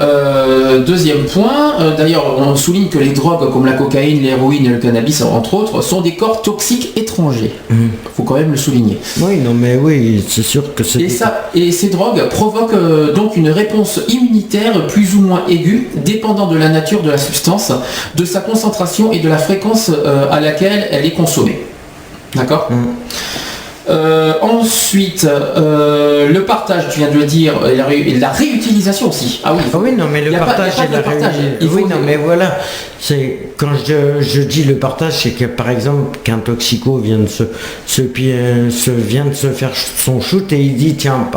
S4: deuxième point, d'ailleurs on souligne que les drogues comme la cocaïne, l'héroïne et le cannabis entre autres sont des corps toxiques étrangers. Faut quand même le souligner.
S5: Oui, non mais oui, c'est sûr que c'est...
S4: Et ces drogues provoquent donc une réponse immunitaire plus ou moins aiguë, dépendant de la nature de la substance, de sa concentration et de la fréquence à laquelle elle est consommée. D'accord ? Ensuite, le partage, tu viens de le dire, et la réutilisation aussi. Ah oui,
S5: non mais le partage et la réutilisation. Oui, non mais voilà, c'est quand je dis le partage, c'est que par exemple qu'un toxico vient de se faire son shoot et il dit tiens,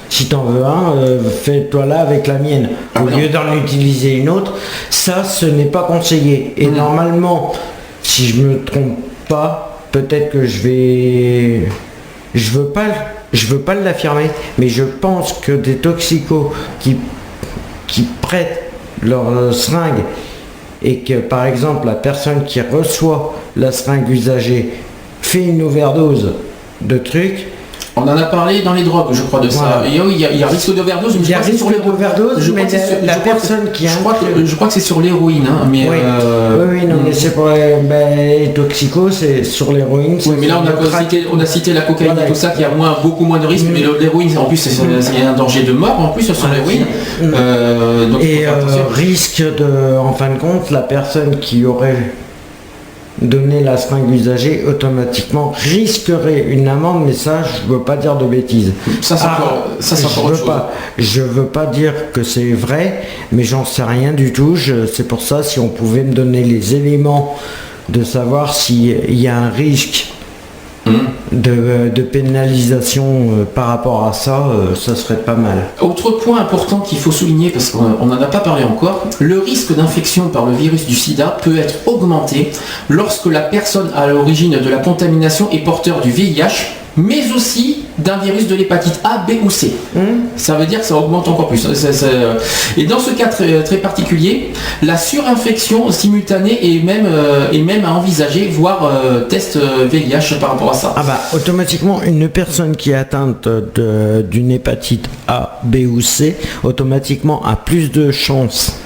S5: si t'en veux un, fais-toi là avec la mienne. Au lieu d'en utiliser une autre, ça ce n'est pas conseillé. Et normalement, si je me trompe pas, peut-être que je veux pas l'affirmer, mais je pense que des toxicos qui prêtent leur seringue et que par exemple la personne qui reçoit la seringue usagée fait une overdose de trucs.
S4: On en a parlé dans les drogues, je crois, de ça. Et oui, il y a risque d'overdose.
S5: Il y a risque d'overdose, mais la personne qui...
S4: Je crois que c'est sur l'héroïne. Mais
S5: oui, non, mais c'est pour les toxicos, c'est sur l'héroïne.
S4: Oui, mais là, on a cité la cocaïne et tout ça, qui a beaucoup moins de risques, mais l'héroïne, en plus, c'est un danger de mort, en plus, sur l'héroïne.
S5: Et risque de... En fin de compte, la personne qui aurait donner la seringue usagée automatiquement risquerait une amende, mais ça je veux pas dire de bêtises. Je veux pas dire que c'est vrai, mais j'en sais rien du tout. C'est pour ça, si on pouvait me donner les éléments de savoir s'il y a un risque de pénalisation par rapport à ça, ça serait pas mal.
S4: Autre point important qu'il faut souligner, parce qu'on n'en a pas parlé encore, le risque d'infection par le virus du sida peut être augmenté lorsque la personne à l'origine de la contamination est porteur du VIH, mais aussi d'un virus de l'hépatite A, B ou C. Ça veut dire que ça augmente encore plus. Et dans ce cas très particulier, la surinfection simultanée est même à envisager, voire test VIH par rapport à ça.
S5: Automatiquement, une personne qui est atteinte d'une hépatite A, B ou C, automatiquement a plus de chances,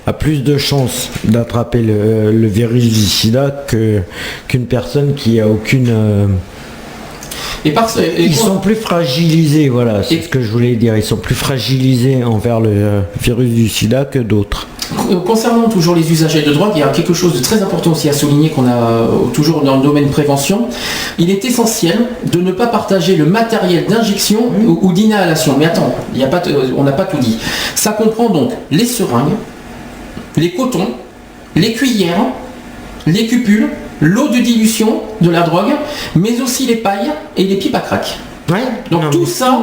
S5: a plus de chances d'attraper le virus du sida qu'une personne qui a aucune... Ils sont plus fragilisés, voilà, c'est ce que je voulais dire. Ils sont plus fragilisés envers le virus du sida que d'autres.
S4: Concernant toujours les usagers de drogue, il y a quelque chose de très important aussi à souligner qu'on a toujours dans le domaine prévention. Il est essentiel de ne pas partager le matériel d'injection ou d'inhalation. Mais attends, on n'a pas tout dit. Ça comprend donc les seringues, les cotons, les cuillères, les cupules, l'eau de dilution de la drogue, mais aussi les pailles et les pipes à crack. Donc tout ça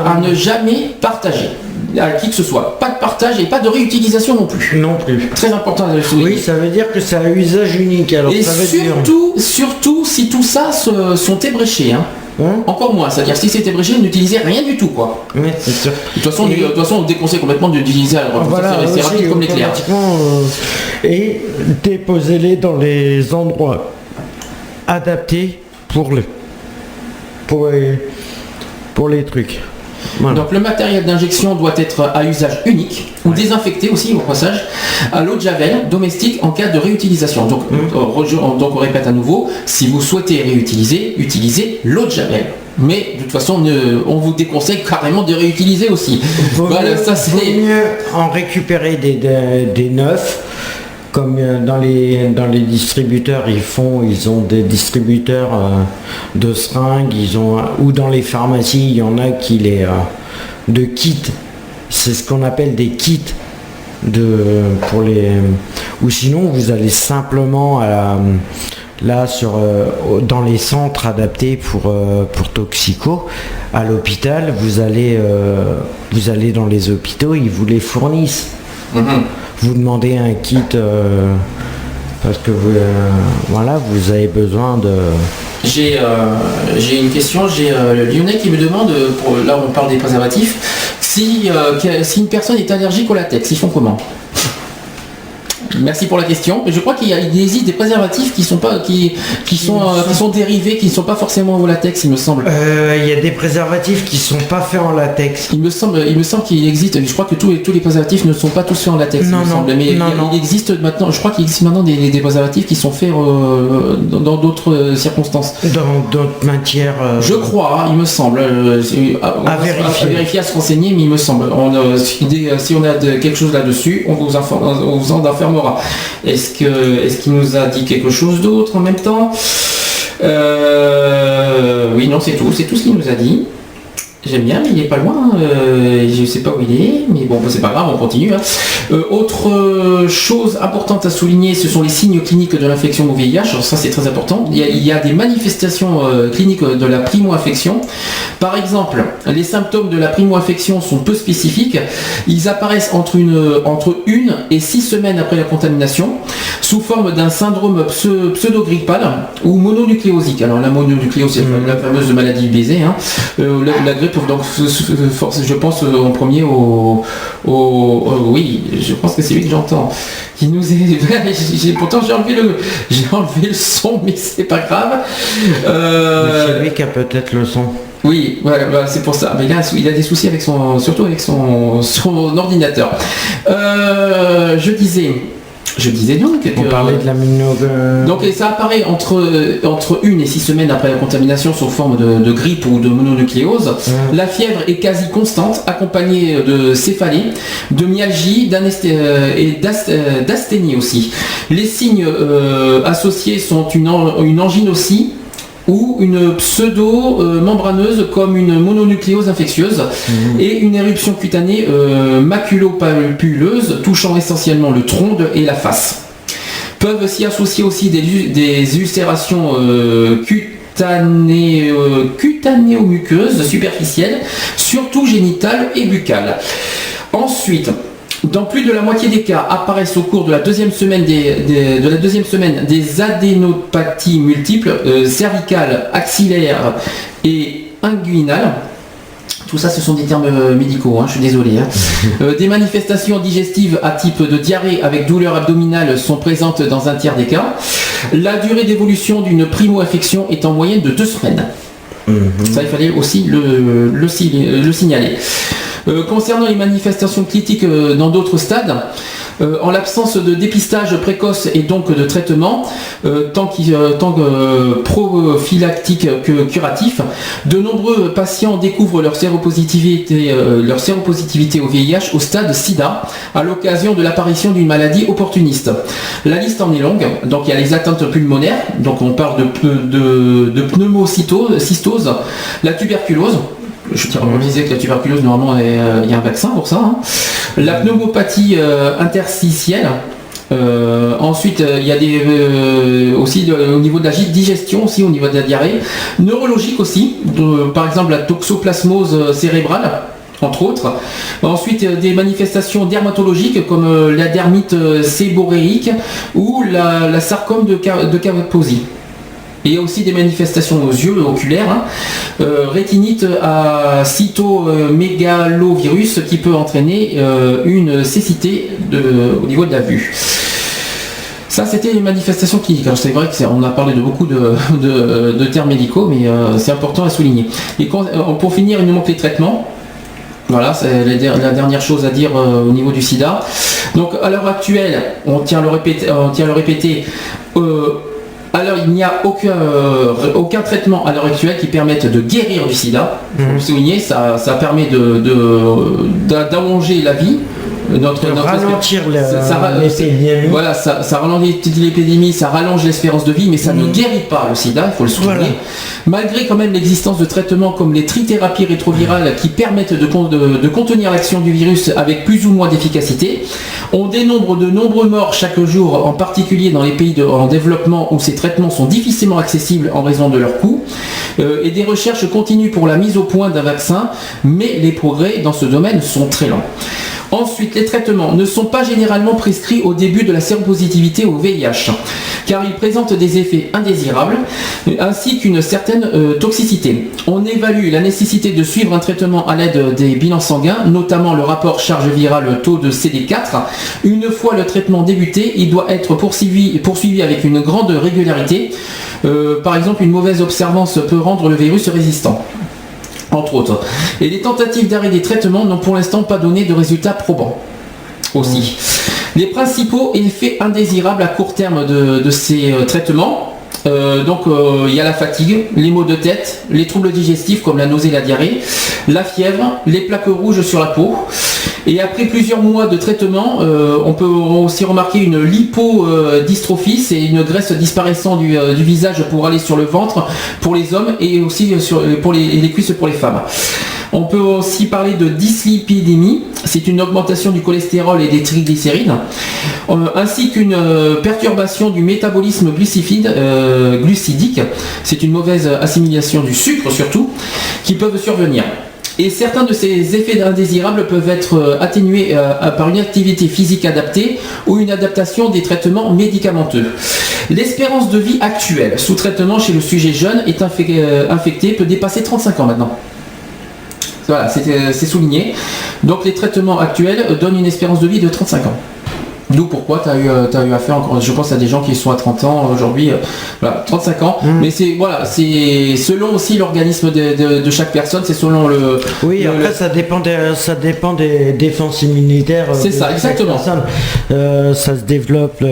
S4: à ne jamais partager à qui que ce soit. Pas de partage et pas de réutilisation non plus.
S5: Non plus.
S4: Très important de le souligner.
S5: Oui, ça veut dire que c'est à usage unique. Alors,
S4: et
S5: ça veut
S4: surtout si tout ça sont ébréchés. Encore moins, c'est-à-dire si c'était ébréché, n'utilisez rien du tout, quoi.
S5: Oui, c'est sûr.
S4: De toute façon, on déconseille complètement d'utiliser la drogue. C'est rapide comme l'éclair.
S5: Et déposez-les dans les endroits adaptés pour les trucs. Voilà.
S4: Donc le matériel d'injection doit être à usage unique ou désinfecté aussi au passage à l'eau de javel domestique en cas de réutilisation. Donc, donc on répète à nouveau, si vous souhaitez réutiliser, utilisez l'eau de javel. Mais de toute façon, on vous déconseille carrément de réutiliser aussi.
S5: Vaut mieux en récupérer des neufs. Comme dans les distributeurs, ils ont des distributeurs de seringues, ou dans les pharmacies, il y en a qui de kits. C'est ce qu'on appelle des kits ou sinon vous allez simplement dans les centres adaptés pour toxicos à l'hôpital, vous allez dans les hôpitaux, ils vous les fournissent. Vous demandez un kit parce que vous avez besoin de...
S4: J'ai une question, j'ai Lyonnais qui me demande, là on parle des préservatifs, si une personne est allergique au latex, ils font comment ? Merci pour la question. Je crois qu'il existe des préservatifs qui sont dérivés, qui ne sont pas forcément au latex, il me semble.
S5: Il y a des préservatifs qui sont pas faits en latex.
S4: Il me semble qu'il existe. Je crois que tous les préservatifs ne sont pas tous faits en latex. Il existe maintenant. Je crois qu'il existe maintenant des préservatifs qui sont faits dans d'autres circonstances.
S5: Dans d'autres matières.
S4: Je crois, il me semble. À vérifier, à se renseigner, mais il me semble. Si on a quelque chose là-dessus, on vous en informera. Est-ce qu'il nous a dit quelque chose d'autre en même temps ? Oui, non, c'est tout ce qu'il nous a dit. J'aime bien, mais il est pas loin, je ne sais pas où il est, mais bon, c'est pas grave, on continue. Autre chose importante à souligner, ce sont les signes cliniques de l'infection au VIH. Alors ça, c'est très important. Il y a des manifestations cliniques de la primo-infection. Par exemple, les symptômes de la primo-infection sont peu spécifiques. Ils apparaissent entre 1 et 6 semaines après la contamination, sous forme d'un syndrome pseudo-grippal ou mononucléosique. Alors la mononucléose, c'est la fameuse maladie du baiser. La grippe, donc je pense en premier oui, je pense que c'est lui que j'entends. Qui nous est. Pourtant j'ai enlevé le son, mais c'est pas grave.
S5: C'est lui qui a peut-être le son.
S4: Oui, voilà, c'est pour ça. Mais là, il a des soucis surtout avec son ordinateur. Je disais donc
S5: on parlait de la
S4: donc ça apparaît entre 1 et 6 semaines après la contamination sous forme de grippe ou de mononucléose. La fièvre est quasi constante, accompagnée de céphalée, de myalgie et d'asthénie aussi. Les signes associés sont une angine aussi, ou une pseudo-membraneuse comme une mononucléose infectieuse et une éruption cutanée maculopapuleuse touchant essentiellement le tronc et la face. Peuvent s'y associer aussi des ulcérations cutanéo-muqueuses superficielles, surtout génitales et buccales. Ensuite, dans plus de la moitié des cas, apparaissent au cours de la deuxième semaine des adénopathies multiples, cervicales, axillaires et inguinales. Tout ça, ce sont des termes médicaux, je suis désolé. Des manifestations digestives à type de diarrhée avec douleur abdominale sont présentes dans un tiers des cas. La durée d'évolution d'une primo-infection est en moyenne de 2 semaines. Ça, il fallait aussi le signaler. Concernant les manifestations critiques dans d'autres stades, en l'absence de dépistage précoce et donc de traitement, tant prophylactique que curatif, de nombreux patients découvrent leur séropositivité au VIH au stade SIDA, à l'occasion de l'apparition d'une maladie opportuniste. La liste en est longue, donc il y a les atteintes pulmonaires, donc on parle de pneumocystose, la tuberculose. Je tiens à préciser que la tuberculose, normalement, il y a un vaccin pour ça. La pneumopathie interstitielle. Ensuite, il y a aussi au niveau de la digestion, aussi au niveau de la diarrhée. Neurologique aussi, par exemple la toxoplasmose cérébrale, entre autres. Ensuite, des manifestations dermatologiques comme la dermite séboréique ou la sarcome de Kaposi. Et aussi des manifestations aux yeux oculaires, rétinite à cytomégalovirus qui peut entraîner une cécité au niveau de la vue. Ça, c'était les manifestations cliniques. Alors, c'est vrai qu'on a parlé de beaucoup de termes médicaux, mais c'est important à souligner. Et pour finir, il nous manque les traitements. Voilà, c'est la dernière chose à dire au niveau du sida. Donc à l'heure actuelle, on tient à le répéter, alors il n'y a aucun traitement à l'heure actuelle qui permette de guérir du sida. Il faut le souligner, ça permet d'allonger la vie.
S5: Ralentir l'épidémie.
S4: Voilà, ça ralentit l'épidémie, ça rallonge l'espérance de vie, mais ça ne guérit pas le sida, il faut le souligner. Voilà. Malgré quand même l'existence de traitements comme les trithérapies rétrovirales qui permettent de contenir l'action du virus avec plus ou moins d'efficacité, on dénombre de nombreux morts chaque jour, en particulier dans les pays en développement où ces traitements sont difficilement accessibles en raison de leur coût, et des recherches continuent pour la mise au point d'un vaccin, mais les progrès dans ce domaine sont très lents. Ensuite, les traitements ne sont pas généralement prescrits au début de la séropositivité au VIH, car ils présentent des effets indésirables, ainsi qu'une certaine toxicité. On évalue la nécessité de suivre un traitement à l'aide des bilans sanguins, notamment le rapport charge virale taux de CD4. Une fois le traitement débuté, il doit être poursuivi avec une grande régularité. Par exemple, une mauvaise observance peut rendre le virus résistant, entre autres. Et les tentatives d'arrêt des traitements n'ont pour l'instant pas donné de résultats probants. Aussi. Les principaux effets indésirables à court terme de ces traitements, il y a la fatigue, les maux de tête, les troubles digestifs comme la nausée et la diarrhée, la fièvre, les plaques rouges sur la peau. Et après plusieurs mois de traitement, on peut aussi remarquer une lipodystrophie, c'est une graisse disparaissant du visage pour aller sur le ventre pour les hommes et aussi pour les cuisses pour les femmes. On peut aussi parler de dyslipidémie, c'est une augmentation du cholestérol et des triglycérides, ainsi qu'une perturbation du métabolisme glucidique, c'est une mauvaise assimilation du sucre surtout, qui peuvent survenir. Et certains de ces effets indésirables peuvent être atténués par une activité physique adaptée ou une adaptation des traitements médicamenteux. L'espérance de vie actuelle sous traitement chez le sujet jeune est infecté peut dépasser 35 ans maintenant. Voilà, c'est souligné. Donc les traitements actuels donnent une espérance de vie de 35 ans. D'où pourquoi tu as eu affaire encore, je pense à des gens qui sont à 30 ans aujourd'hui, 35 ans, mais c'est selon aussi l'organisme de chaque personne, c'est selon le...
S5: Oui, après ça dépend des défenses immunitaires.
S4: C'est ça, exactement.
S5: Ça se développe,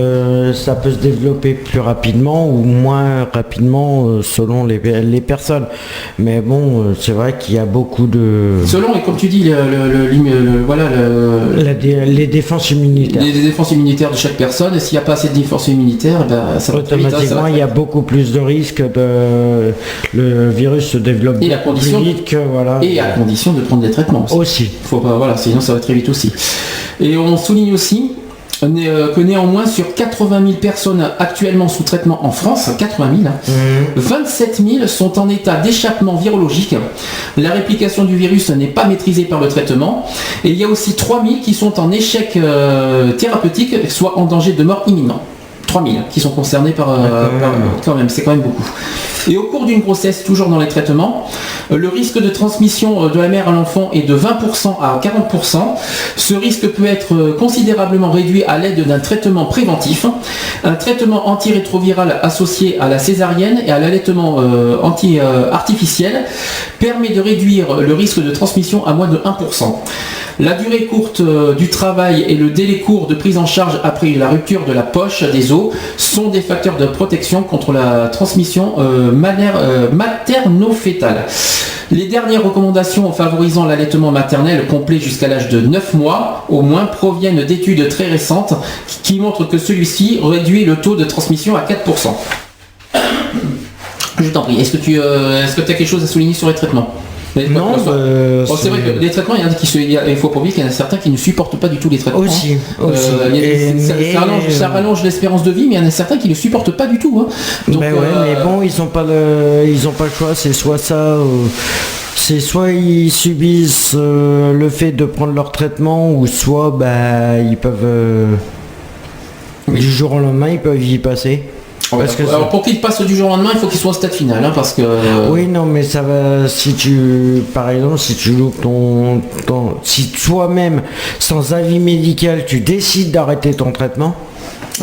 S5: ça peut se développer plus rapidement ou moins rapidement selon les personnes. Mais bon, c'est vrai qu'il y a beaucoup de...
S4: Selon, et comme tu dis,
S5: les défenses immunitaires.
S4: Les défenses immunitaires de chaque personne, et s'il n'y a pas assez de défense immunitaire, ça va
S5: automatiquement il y a beaucoup plus de risques de le virus se développe plus vite que et
S4: à condition de prendre des traitements aussi. Faut pas, sinon ça va très vite aussi. Et on souligne aussi que néanmoins sur 80 000 personnes actuellement sous traitement en France, 80 000, 27 000 sont en état d'échappement virologique. La réplication du virus n'est pas maîtrisée par le traitement. Et il y a aussi 3 000 qui sont en échec thérapeutique, soit en danger de mort imminent. 3 000 qui sont concernés c'est quand même beaucoup. Et au cours d'une grossesse, toujours dans les traitements, le risque de transmission de la mère à l'enfant est de 20% à 40%. Ce risque peut être considérablement réduit à l'aide d'un traitement préventif. Un traitement antirétroviral associé à la césarienne et à l'allaitement artificiel permet de réduire le risque de transmission à moins de 1%. La durée courte du travail et le délai court de prise en charge après la rupture de la poche des os sont des facteurs de protection contre la transmission materno-fétale. Les dernières recommandations favorisant l'allaitement maternel complet jusqu'à l'âge de 9 mois au moins proviennent d'études très récentes qui montrent que celui-ci réduit le taux de transmission à 4%. Je t'en prie, est-ce que tu as quelque chose à souligner sur les traitements ?
S5: Non,
S4: c'est vrai que les traitements, il faut pas oublier qu'il y en a certains qui ne supportent pas du tout les traitements.
S5: Aussi.
S4: Ça rallonge l'espérance de vie, mais il y en a certains qui ne supportent pas du tout.
S5: Donc, mais bon, ils n'ont pas le choix, c'est soit ça. C'est soit ils subissent le fait de prendre leur traitement, ou soit ils peuvent du jour au lendemain ils peuvent y passer.
S4: Alors pour qu'il passe du jour au lendemain, il faut qu'il soit au stade final, parce que...
S5: Oui, non, mais ça va, par exemple, si tu loupes si toi-même, sans avis médical, tu décides d'arrêter ton traitement,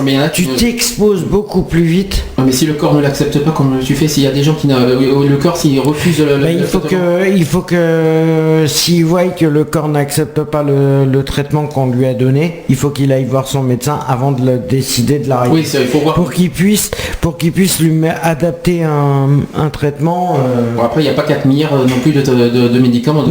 S4: Mais il y en a
S5: tu t'exposes beaucoup plus vite.
S4: Mais si le corps ne l'accepte pas, comme tu fais, s'il y a des gens qui le corps s'il refuse
S5: il faut que s'il voit que le corps n'accepte pas le traitement qu'on lui a donné, il faut qu'il aille voir son médecin avant de décider de l'arrêter.
S4: Oui, il faut voir.
S5: Pour qu'il puisse lui adapter un traitement.
S4: Bon, après, il n'y a pas 4 milliards non plus de médicaments.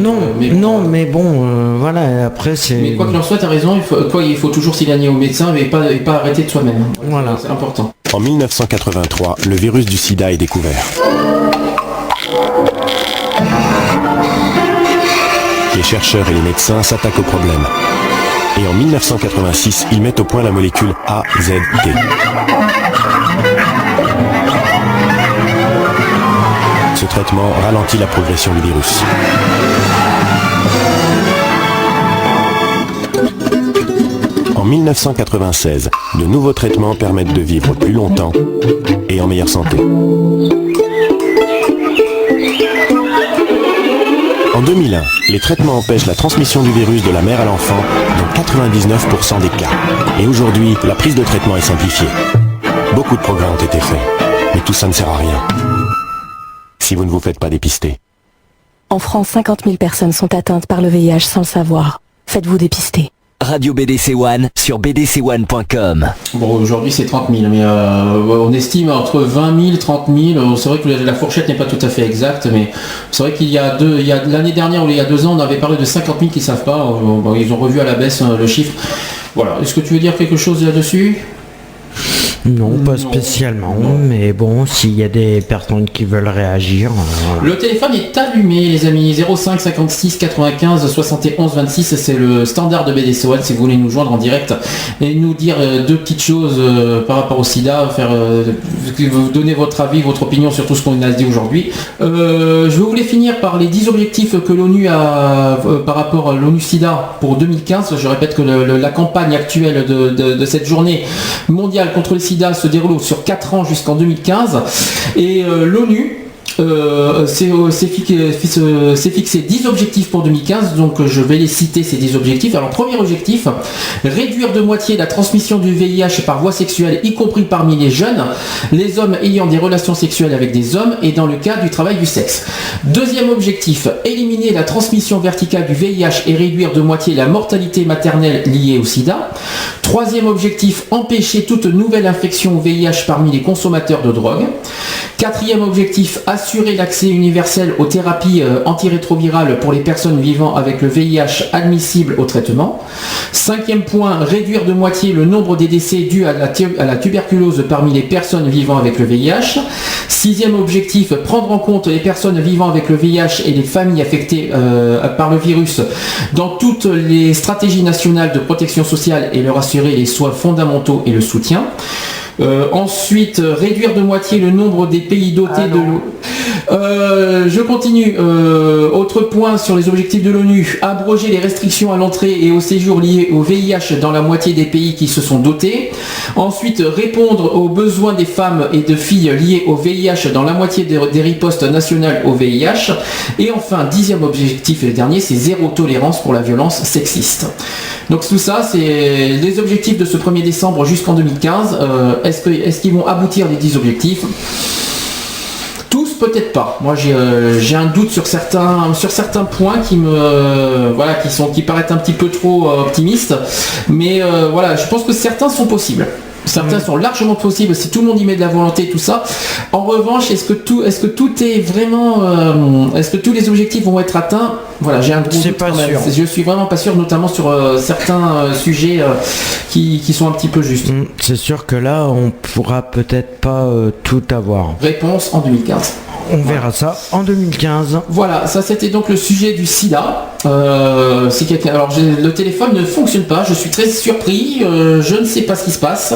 S5: Mais bon, voilà, après c'est...
S4: Mais quoi qu'il en soit, tu as raison, il faut toujours s'éloigner au médecin et pas arrêter de soi-même.
S5: Voilà.
S4: C'est important.
S10: En 1983, le virus du sida est découvert. Les chercheurs et les médecins s'attaquent au problème. Et en 1986, ils mettent au point la molécule AZT. Ce traitement ralentit la progression du virus. En 1996, de nouveaux traitements permettent de vivre plus longtemps et en meilleure santé. En 2001, les traitements empêchent la transmission du virus de la mère à l'enfant dans 99% des cas. Et aujourd'hui, la prise de traitement est simplifiée. Beaucoup de progrès ont été faits, mais tout ça ne sert à rien si vous ne vous faites pas dépister.
S11: En France, 50 000 personnes sont atteintes par le VIH sans le savoir. Faites-vous dépister.
S12: Radio BDC One sur bdc1.com.
S4: Bon, aujourd'hui c'est 30 000, mais on estime entre 20 000 30 000. C'est vrai que la fourchette n'est pas tout à fait exacte, mais c'est vrai qu'il y a l'année dernière ou il y a 2 ans, on avait parlé de 50 000 qui ne savent pas. Ils ont revu à la baisse le chiffre. Voilà. Est-ce que tu veux dire quelque chose là-dessus ?
S5: Non, pas spécialement, mais bon, s'il y a des personnes qui veulent réagir...
S4: Le téléphone est allumé, les amis. 05 56 95 71 26, c'est le standard de BDC One si vous voulez nous joindre en direct et nous dire 2 petites choses par rapport au sida, vous donner votre avis, votre opinion sur tout ce qu'on a dit aujourd'hui. Je voulais finir par les 10 objectifs que l'ONU a par rapport à l'ONU SIDA pour 2015. Je répète que la campagne actuelle de cette journée mondiale contre le sida se déroule sur 4 ans jusqu'en 2015 et l'ONU s'est fixé 10 objectifs pour 2015, donc je vais les citer ces 10 objectifs. Alors premier objectif, réduire de moitié la transmission du VIH par voie sexuelle, y compris parmi les jeunes, les hommes ayant des relations sexuelles avec des hommes et dans le cadre du travail du sexe. Deuxième objectif, éliminer la transmission verticale du VIH et réduire de moitié la mortalité maternelle liée au sida. Troisième objectif, empêcher toute nouvelle infection au VIH parmi les consommateurs de drogue. Quatrième objectif, assurer l'accès universel aux thérapies antirétrovirales pour les personnes vivant avec le VIH admissibles au traitement. Cinquième point, réduire de moitié le nombre des décès dus à la tuberculose parmi les personnes vivant avec le VIH. Sixième objectif, prendre en compte les personnes vivant avec le VIH et les familles affectées par le virus dans toutes les stratégies nationales de protection sociale et leur assurer les soins fondamentaux et le soutien. Ensuite, réduire de moitié le nombre des pays dotés de l'eau. Je continue. Autre point sur les objectifs de l'ONU, abroger les restrictions à l'entrée et au séjour liées au VIH dans la moitié des pays qui se sont dotés. Ensuite, répondre aux besoins des femmes et de filles liées au VIH dans la moitié des ripostes nationales au VIH. Et enfin, 10e objectif et le dernier, c'est zéro tolérance pour la violence sexiste. Donc tout ça, c'est les objectifs de ce 1er décembre jusqu'en 2015. Est-ce qu'ils vont aboutir les 10 objectifs ? Tous, peut-être pas. Moi, j'ai un doute sur certains points qui paraissent un petit peu trop optimistes. Mais voilà, je pense que certains sont possibles. Certains sont largement possibles si tout le monde y met de la volonté et tout ça. En revanche, est-ce que tout est vraiment, est-ce que tous les objectifs vont être atteints ? Voilà, j'ai un gros doute quand même. Je suis vraiment pas sûr, notamment sur certains sujets qui sont un petit peu justes.
S5: C'est sûr que là, on pourra peut-être pas tout avoir.
S4: Réponse en 2015.
S5: On verra ça en 2015.
S4: Voilà, ça c'était donc le sujet du sida. Alors le téléphone ne fonctionne pas, je suis très surpris, je ne sais pas ce qui se passe.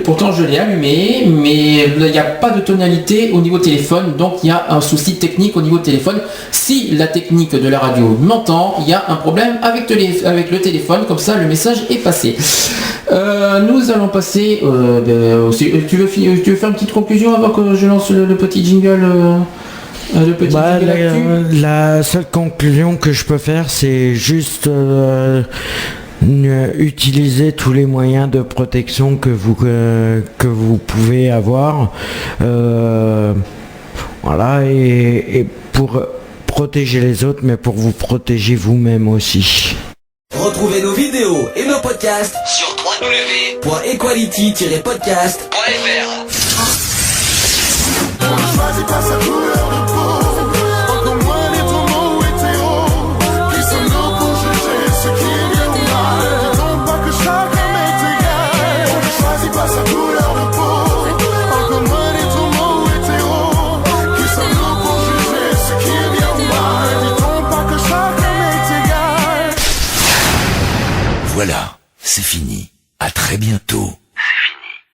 S4: Pourtant je l'ai allumé, mais il n'y a pas de tonalité au niveau téléphone, donc il y a un souci technique au niveau téléphone. Si la technique de la radio m'entend, il y a un problème avec le téléphone, comme ça le message est passé. Nous allons passer. Tu veux faire une petite conclusion avant que je lance le petit jingle
S5: la seule conclusion que je peux faire, c'est juste Utilisez tous les moyens de protection que vous pouvez avoir. Voilà, et pour protéger les autres, mais pour vous protéger vous-même aussi.
S1: Retrouvez nos vidéos et nos podcasts sur www.equality-podcast.fr.